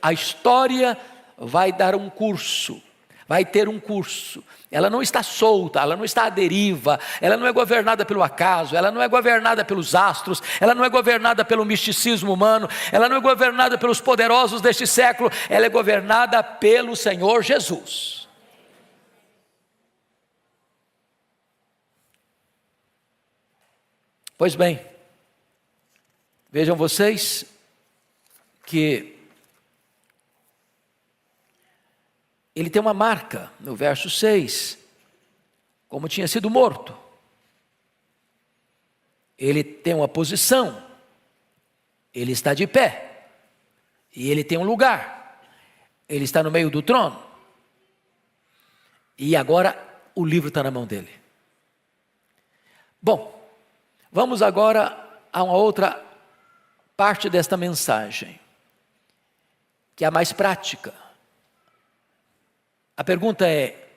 Speaker 1: A história vai dar um curso, vai ter um curso. Ela não está solta, ela não está à deriva, ela não é governada pelo acaso, ela não é governada pelos astros, ela não é governada pelo misticismo humano, ela não é governada pelos poderosos deste século, ela é governada pelo Senhor Jesus. Pois bem, vejam vocês que ele tem uma marca no verso 6, como tinha sido morto. Ele tem uma posição, ele está de pé, e ele tem um lugar, ele está no meio do trono, e agora o livro está na mão dele. Bom, vamos agora a uma outra parte desta mensagem, que é a mais prática. A pergunta é,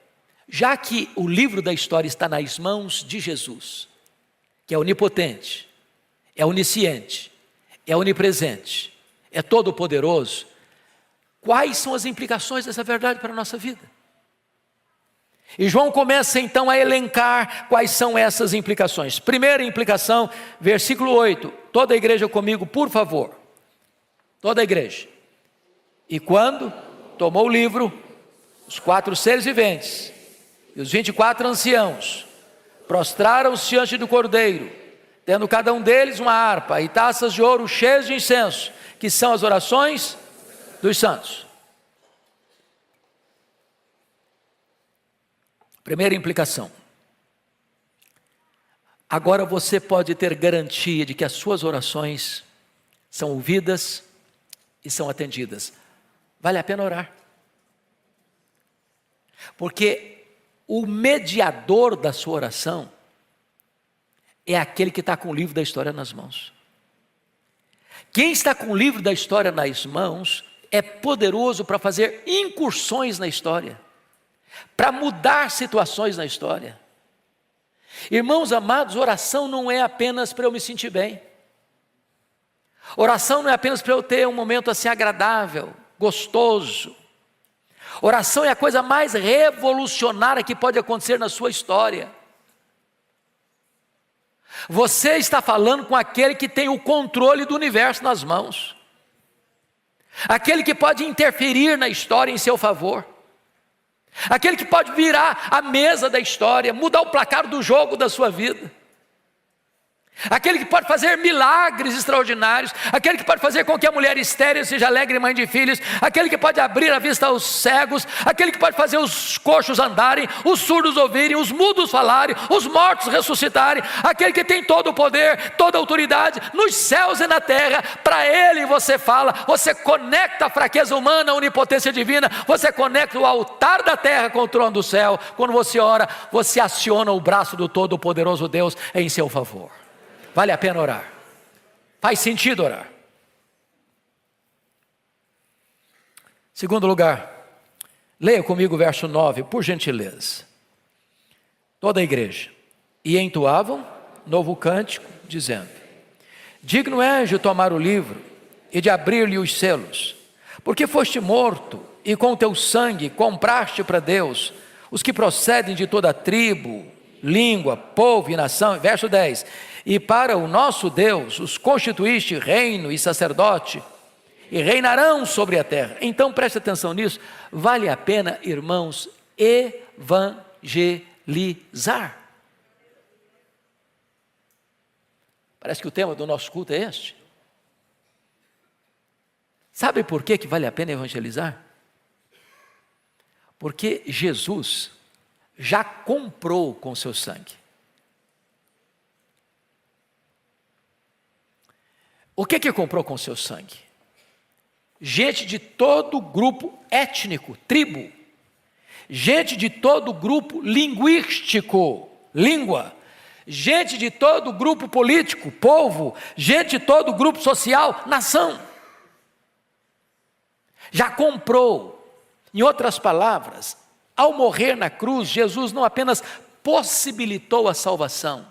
Speaker 1: já que o livro da história está nas mãos de Jesus, que é onipotente, é onisciente, é onipresente, é todo-poderoso, quais são as implicações dessa verdade para a nossa vida? E João começa então a elencar quais são essas implicações. Primeira implicação, versículo 8, toda a igreja comigo, por favor, toda a igreja. E quando tomou o livro, os 4 seres viventes e os 24 anciãos prostraram-se diante do Cordeiro, tendo cada um deles uma harpa e taças de ouro cheias de incenso, que são as orações dos santos. Primeira implicação. Agora você pode ter garantia de que as suas orações são ouvidas e são atendidas. Vale a pena orar. Porque o mediador da sua oração é aquele que está com o livro da história nas mãos. Quem está com o livro da história nas mãos é poderoso para fazer incursões na história, para mudar situações na história. Irmãos amados, oração não é apenas para eu me sentir bem. Oração não é apenas para eu ter um momento assim agradável, gostoso. Oração é a coisa mais revolucionária que pode acontecer na sua história. Você está falando com aquele que tem o controle do universo nas mãos, aquele que pode interferir na história em seu favor, aquele que pode virar a mesa da história, mudar o placar do jogo da sua vida, aquele que pode fazer milagres extraordinários, aquele que pode fazer com que a mulher estéril seja alegre mãe de filhos, aquele que pode abrir a vista aos cegos, aquele que pode fazer os coxos andarem, os surdos ouvirem, os mudos falarem, os mortos ressuscitarem, aquele que tem todo o poder, toda a autoridade nos céus e na terra. Para ele você fala, você conecta a fraqueza humana à onipotência divina, você conecta o altar da terra com o trono do céu. Quando você ora, você aciona o braço do todo-poderoso Deus em seu favor. Vale a pena orar. Faz sentido orar. Segundo lugar, leia comigo o verso 9, por gentileza. Toda a igreja. E entoavam novo cântico, dizendo: digno és de tomar o livro e de abrir-lhe os selos, porque foste morto e com teu sangue compraste para Deus os que procedem de toda tribo, língua, povo e nação. Verso 10, e para o nosso Deus os constituíste reino e sacerdote, e reinarão sobre a terra. Então preste atenção nisso, vale a pena, irmãos, evangelizar. Parece que o tema do nosso culto é este. Sabe por que vale a pena evangelizar? Porque Jesus já comprou com seu sangue. O que comprou com seu sangue? Gente de todo grupo étnico, tribo. Gente de todo grupo linguístico, língua. Gente de todo grupo político, povo. Gente de todo grupo social, nação. Já comprou. Em outras palavras, ao morrer na cruz, Jesus não apenas possibilitou a salvação,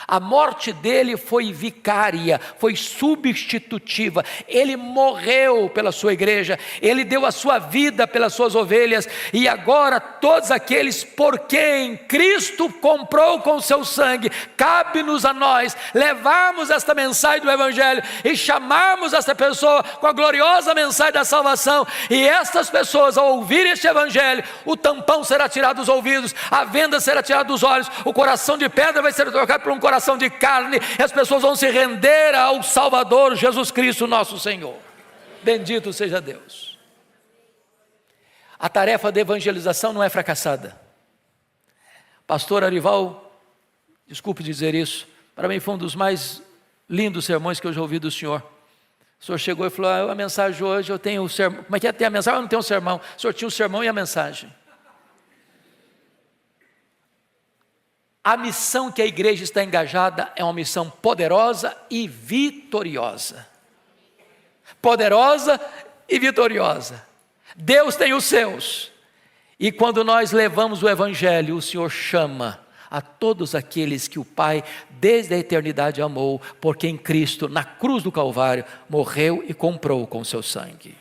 Speaker 1: a morte dele foi vicária, foi substitutiva. Ele morreu pela sua igreja, ele deu a sua vida pelas suas ovelhas, e agora todos aqueles por quem Cristo comprou com o seu sangue, cabe-nos a nós levarmos esta mensagem do Evangelho e chamarmos esta pessoa com a gloriosa mensagem da salvação. E estas pessoas, ao ouvirem este Evangelho, o tampão será tirado dos ouvidos, a venda será tirada dos olhos, o coração de pedra vai ser trocado por um coração de carne, e as pessoas vão se render ao Salvador Jesus Cristo nosso Senhor. Bendito seja Deus. A tarefa de evangelização não é fracassada. Pastor Arival, desculpe dizer isso, para mim foi um dos mais lindos sermões que eu já ouvi do senhor. O senhor chegou e falou: a mensagem hoje eu tenho o sermão. Como é que é? Tem a mensagem? Eu não tenho o sermão. O senhor tinha o sermão e a mensagem. A missão que a igreja está engajada é uma missão poderosa e vitoriosa. Poderosa e vitoriosa. Deus tem os seus. E quando nós levamos o Evangelho, o Senhor chama a todos aqueles que o Pai desde a eternidade amou, porque em Cristo, na cruz do Calvário, morreu e comprou com seu sangue.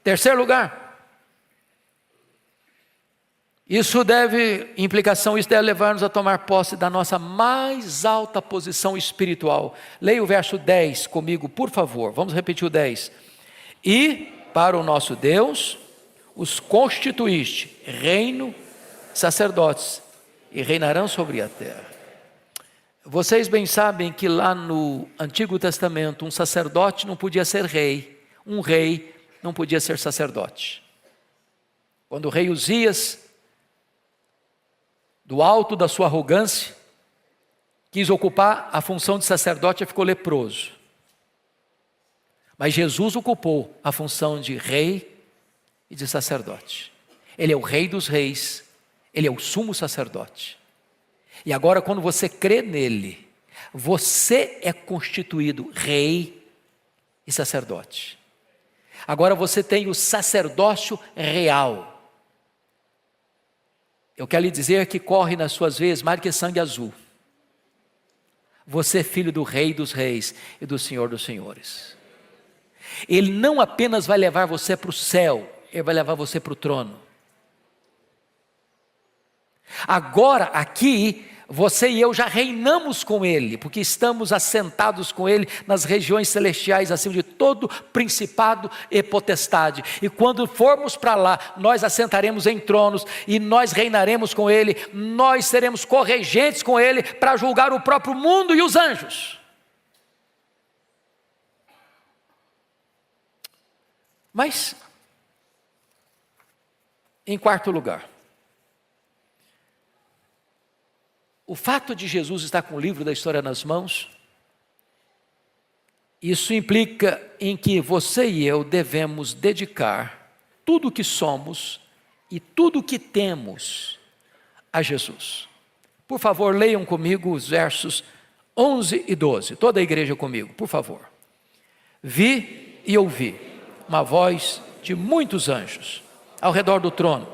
Speaker 1: Terceiro lugar. Isso deve levar-nos a tomar posse da nossa mais alta posição espiritual. Leia o verso 10 comigo, por favor. Vamos repetir o 10. E para o nosso Deus, os constituíste reino, sacerdotes, e reinarão sobre a terra. Vocês bem sabem que lá no Antigo Testamento, um sacerdote não podia ser rei, um rei não podia ser sacerdote. Quando o rei Uzias, do alto da sua arrogância, quis ocupar a função de sacerdote e ficou leproso. Mas Jesus ocupou a função de rei e de sacerdote. Ele é o rei dos reis, ele é o sumo sacerdote. E agora, quando você crê nele, você é constituído rei e sacerdote. Agora você tem o sacerdócio real. Eu quero lhe dizer que corre nas suas veias mais do que sangue azul. Você é filho do Rei dos Reis e do Senhor dos Senhores. Ele não apenas vai levar você para o céu, ele vai levar você para o trono. Agora aqui, você e eu já reinamos com Ele, porque estamos assentados com Ele nas regiões celestiais, acima de todo principado e potestade. E quando formos para lá, nós assentaremos em tronos e nós reinaremos com Ele, nós seremos corregentes com Ele para julgar o próprio mundo e os anjos. Mas, em quarto lugar, o fato de Jesus estar com o livro da história nas mãos, isso implica em que você e eu devemos dedicar tudo o que somos e tudo o que temos a Jesus. Por favor, leiam comigo os versos 11 e 12. Toda a igreja comigo, por favor. Vi e ouvi uma voz de muitos anjos ao redor do trono,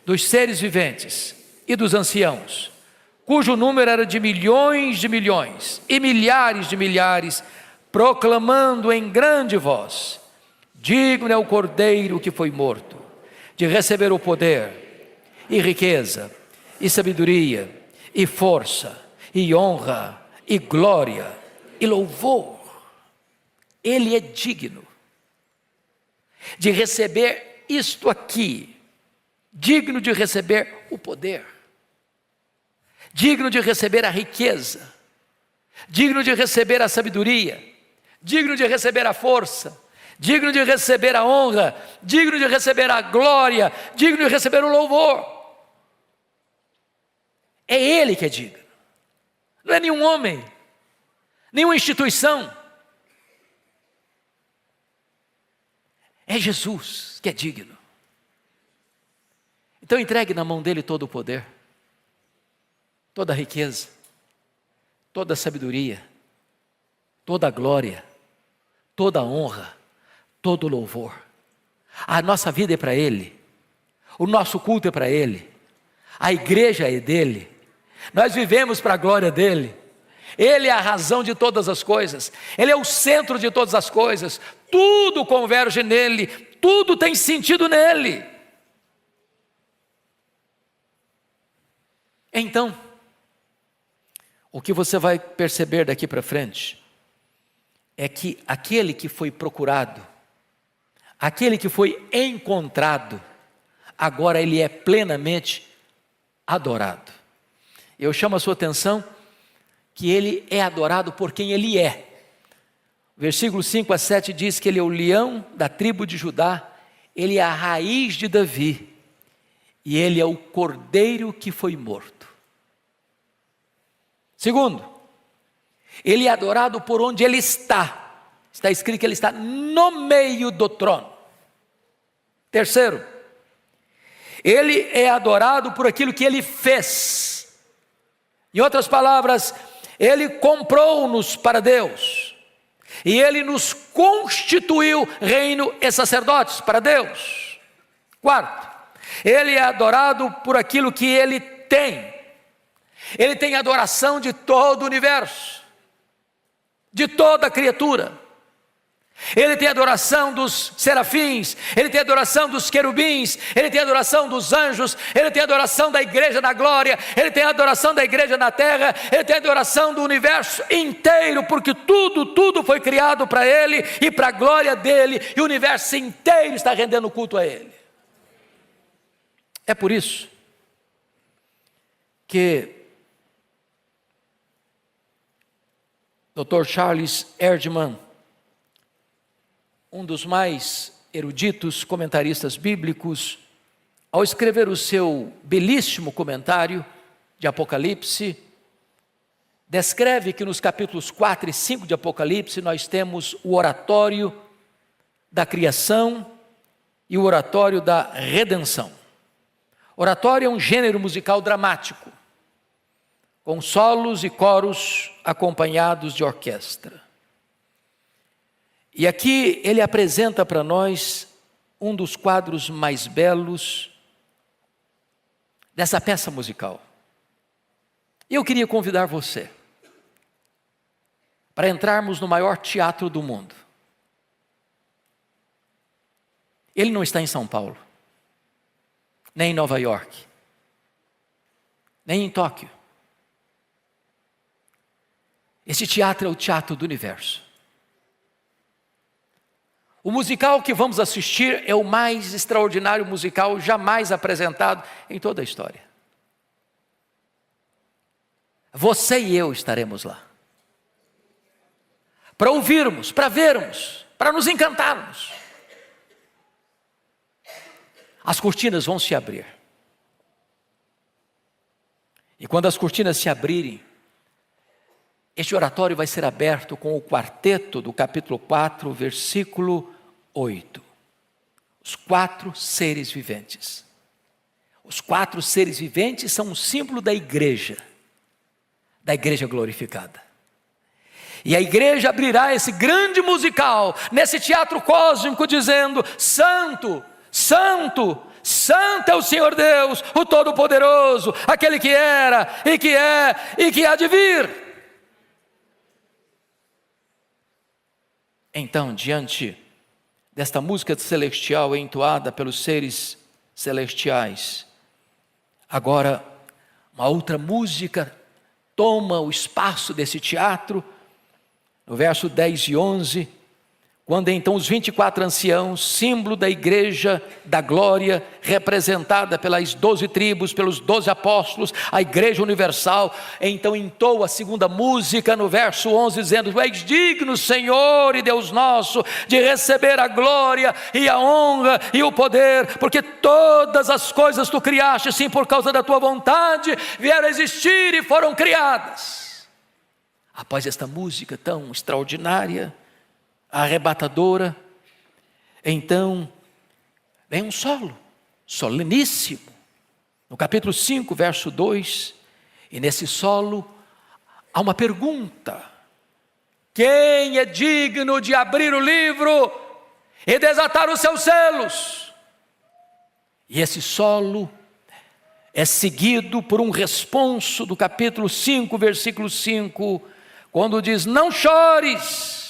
Speaker 1: dos seres viventes e dos anciãos, cujo número era de milhões e milhares de milhares, proclamando em grande voz: digno é o Cordeiro que foi morto, de receber o poder, e riqueza, e sabedoria, e força, e honra, e glória, e louvor. Ele é digno de receber isto aqui, digno de receber o poder, digno de receber a riqueza, digno de receber a sabedoria, digno de receber a força, digno de receber a honra, digno de receber a glória, digno de receber o louvor. É Ele que é digno, não é nenhum homem, nenhuma instituição. É Jesus que é digno. Então entregue na mão dele todo o poder, toda a riqueza, toda a sabedoria, toda a glória, toda a honra, todo o louvor. A nossa vida é para Ele, o nosso culto é para Ele, a igreja é dele, nós vivemos para a glória dele. Ele é a razão de todas as coisas, Ele é o centro de todas as coisas, tudo converge nele, tudo tem sentido nele. Então, o que você vai perceber daqui para frente é que aquele que foi procurado, aquele que foi encontrado, agora ele é plenamente adorado. Eu chamo a sua atenção que ele é adorado por quem ele é. Versículo 5 a 7 diz que ele é o leão da tribo de Judá, ele é a raiz de Davi, e ele é o cordeiro que foi morto. Segundo, ele é adorado por onde ele está. Está escrito que ele está no meio do trono. Terceiro, ele é adorado por aquilo que ele fez. Em outras palavras, ele comprou-nos para Deus, e ele nos constituiu reino e sacerdotes para Deus. Quarto, ele é adorado por aquilo que ele tem. Ele tem adoração de todo o universo, de toda a criatura. Ele tem adoração dos serafins, ele tem adoração dos querubins, ele tem adoração dos anjos, ele tem adoração da igreja da glória, ele tem adoração da igreja na terra, ele tem adoração do universo inteiro, porque tudo foi criado para ele e para a glória dele, e o universo inteiro está rendendo culto a ele. É por isso que Dr. Charles Erdman, um dos mais eruditos comentaristas bíblicos, ao escrever o seu belíssimo comentário de Apocalipse, descreve que nos capítulos 4 e 5 de Apocalipse nós temos o oratório da criação e o oratório da redenção. Oratório é um gênero musical dramático, com solos e coros acompanhados de orquestra. E aqui ele apresenta para nós um dos quadros mais belos dessa peça musical. E eu queria convidar você para entrarmos no maior teatro do mundo. Ele não está em São Paulo, nem em Nova York, nem em Tóquio. Esse teatro é o teatro do universo. O musical que vamos assistir é o mais extraordinário musical jamais apresentado em toda a história. Você e eu estaremos lá, para ouvirmos, para vermos, para nos encantarmos. As cortinas vão se abrir. E quando as cortinas se abrirem, este oratório vai ser aberto com o quarteto do capítulo 4, versículo 8. Os 4 seres viventes. Os 4 seres viventes são um símbolo da igreja glorificada. E a igreja abrirá esse grande musical, nesse teatro cósmico, dizendo: Santo, Santo, Santo é o Senhor Deus, o Todo-Poderoso, aquele que era, e que é, e que há de vir. Então, diante desta música celestial entoada pelos seres celestiais, agora uma outra música toma o espaço desse teatro. No verso 10 e 11, Quando então os 24 anciãos, símbolo da igreja da glória, representada pelas 12 tribos, pelos 12 apóstolos, a igreja universal, então entoa a segunda música no verso 11, dizendo: Tu és digno, Senhor e Deus nosso, de receber a glória e a honra e o poder, porque todas as coisas tu criaste, sim, por causa da tua vontade, vieram a existir e foram criadas. Após esta música tão extraordinária, arrebatadora, então vem um solo soleníssimo, no capítulo 5, verso 2, e nesse solo há uma pergunta: quem é digno de abrir o livro e desatar os seus selos? E esse solo é seguido por um responso do capítulo 5, versículo 5, quando diz: não chores,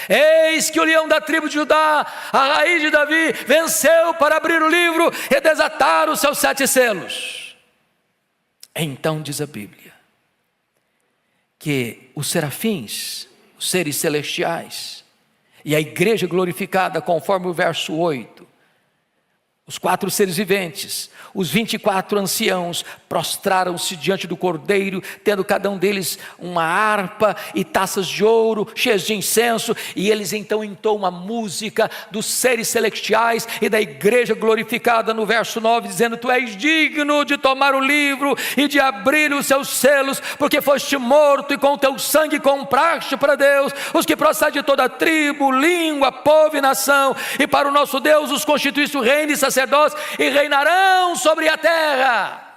Speaker 1: eis que o leão da tribo de Judá, a raiz de Davi, venceu para abrir o livro e desatar os seus 7 selos. Então diz a Bíblia que os serafins, os seres celestiais, e a igreja glorificada, conforme o verso 8, os 4 seres viventes, os 24 anciãos, prostraram-se diante do Cordeiro, tendo cada um deles uma harpa e taças de ouro, cheias de incenso, e eles então entoam uma música dos seres celestiais e da igreja glorificada no verso 9, dizendo: Tu és digno de tomar o livro e de abrir os seus selos, porque foste morto e com teu sangue compraste para Deus os que procedem de toda tribo, língua, povo e nação, e para o nosso Deus os constituíste reino e sacerdócio, e reinarão sobre a terra.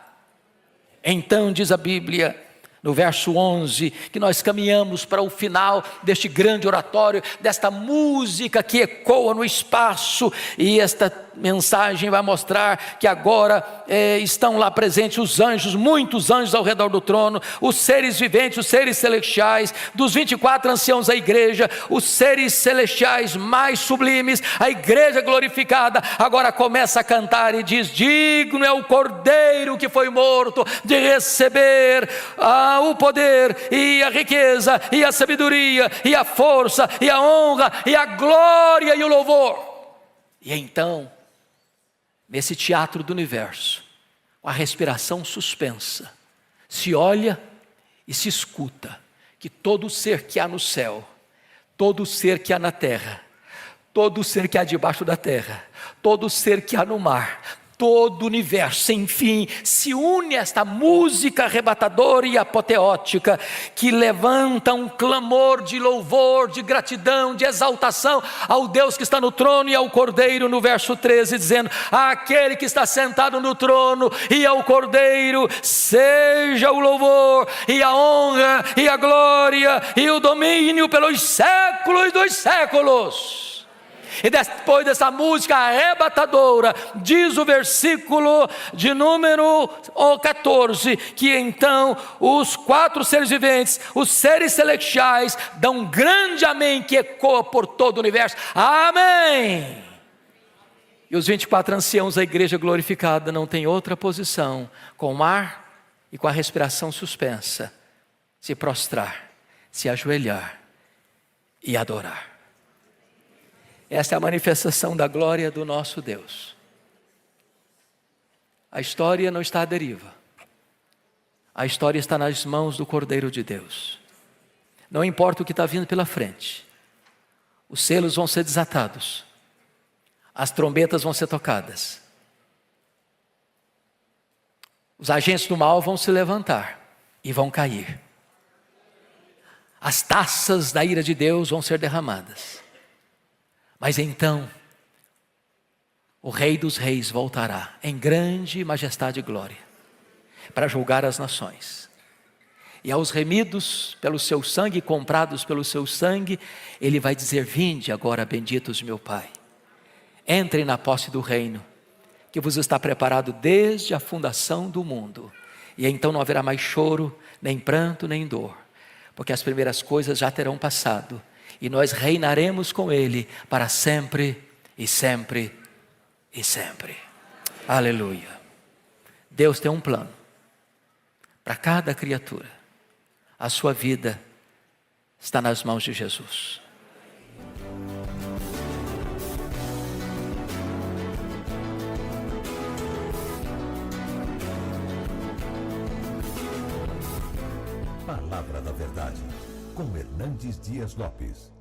Speaker 1: Então diz a Bíblia no verso 11, que nós caminhamos para o final deste grande oratório, desta música que ecoa no espaço, e esta mensagem vai mostrar que agora estão lá presentes os anjos, muitos anjos ao redor do trono, os seres viventes, os seres celestiais, dos 24 anciãos da igreja, os seres celestiais mais sublimes, a igreja glorificada, agora começa a cantar e diz: digno é o Cordeiro que foi morto de receber o poder e a riqueza e a sabedoria e a força e a honra e a glória e o louvor. E então, nesse teatro do universo, com a respiração suspensa, se olha e se escuta que todo ser que há no céu, todo ser que há na terra, todo ser que há debaixo da terra, todo ser que há no mar, todo o universo sem fim se une a esta música arrebatadora e apoteótica, que levanta um clamor de louvor, de gratidão, de exaltação ao Deus que está no trono e ao Cordeiro, no verso 13, dizendo: àquele que está sentado no trono e ao Cordeiro seja o louvor e a honra e a glória e o domínio pelos séculos dos séculos. E depois dessa música arrebatadora, diz o versículo de número 14, que então os 4 seres viventes, os seres celestiais, dão um grande amém que ecoa por todo o universo. Amém! E os 24 anciãos da igreja glorificada não têm outra posição, com o ar e com a respiração suspensa, se prostrar, se ajoelhar e adorar. Esta é a manifestação da glória do nosso Deus. A história não está à deriva. A história está nas mãos do Cordeiro de Deus. Não importa o que está vindo pela frente. Os selos vão ser desatados. As trombetas vão ser tocadas. Os agentes do mal vão se levantar e vão cair. As taças da ira de Deus vão ser derramadas. Mas então, o Rei dos Reis voltará em grande majestade e glória, para julgar as nações. E aos remidos pelo seu sangue, comprados pelo seu sangue, ele vai dizer: vinde agora, benditos de meu Pai, entrem na posse do reino, que vos está preparado desde a fundação do mundo. E então não haverá mais choro, nem pranto, nem dor, porque as primeiras coisas já terão passado, e nós reinaremos com Ele para sempre e sempre e sempre. Aleluia. Deus tem um plano para cada criatura. A sua vida está nas mãos de Jesus.
Speaker 2: Palavra da Verdade, com Hernandes Dias Lopes.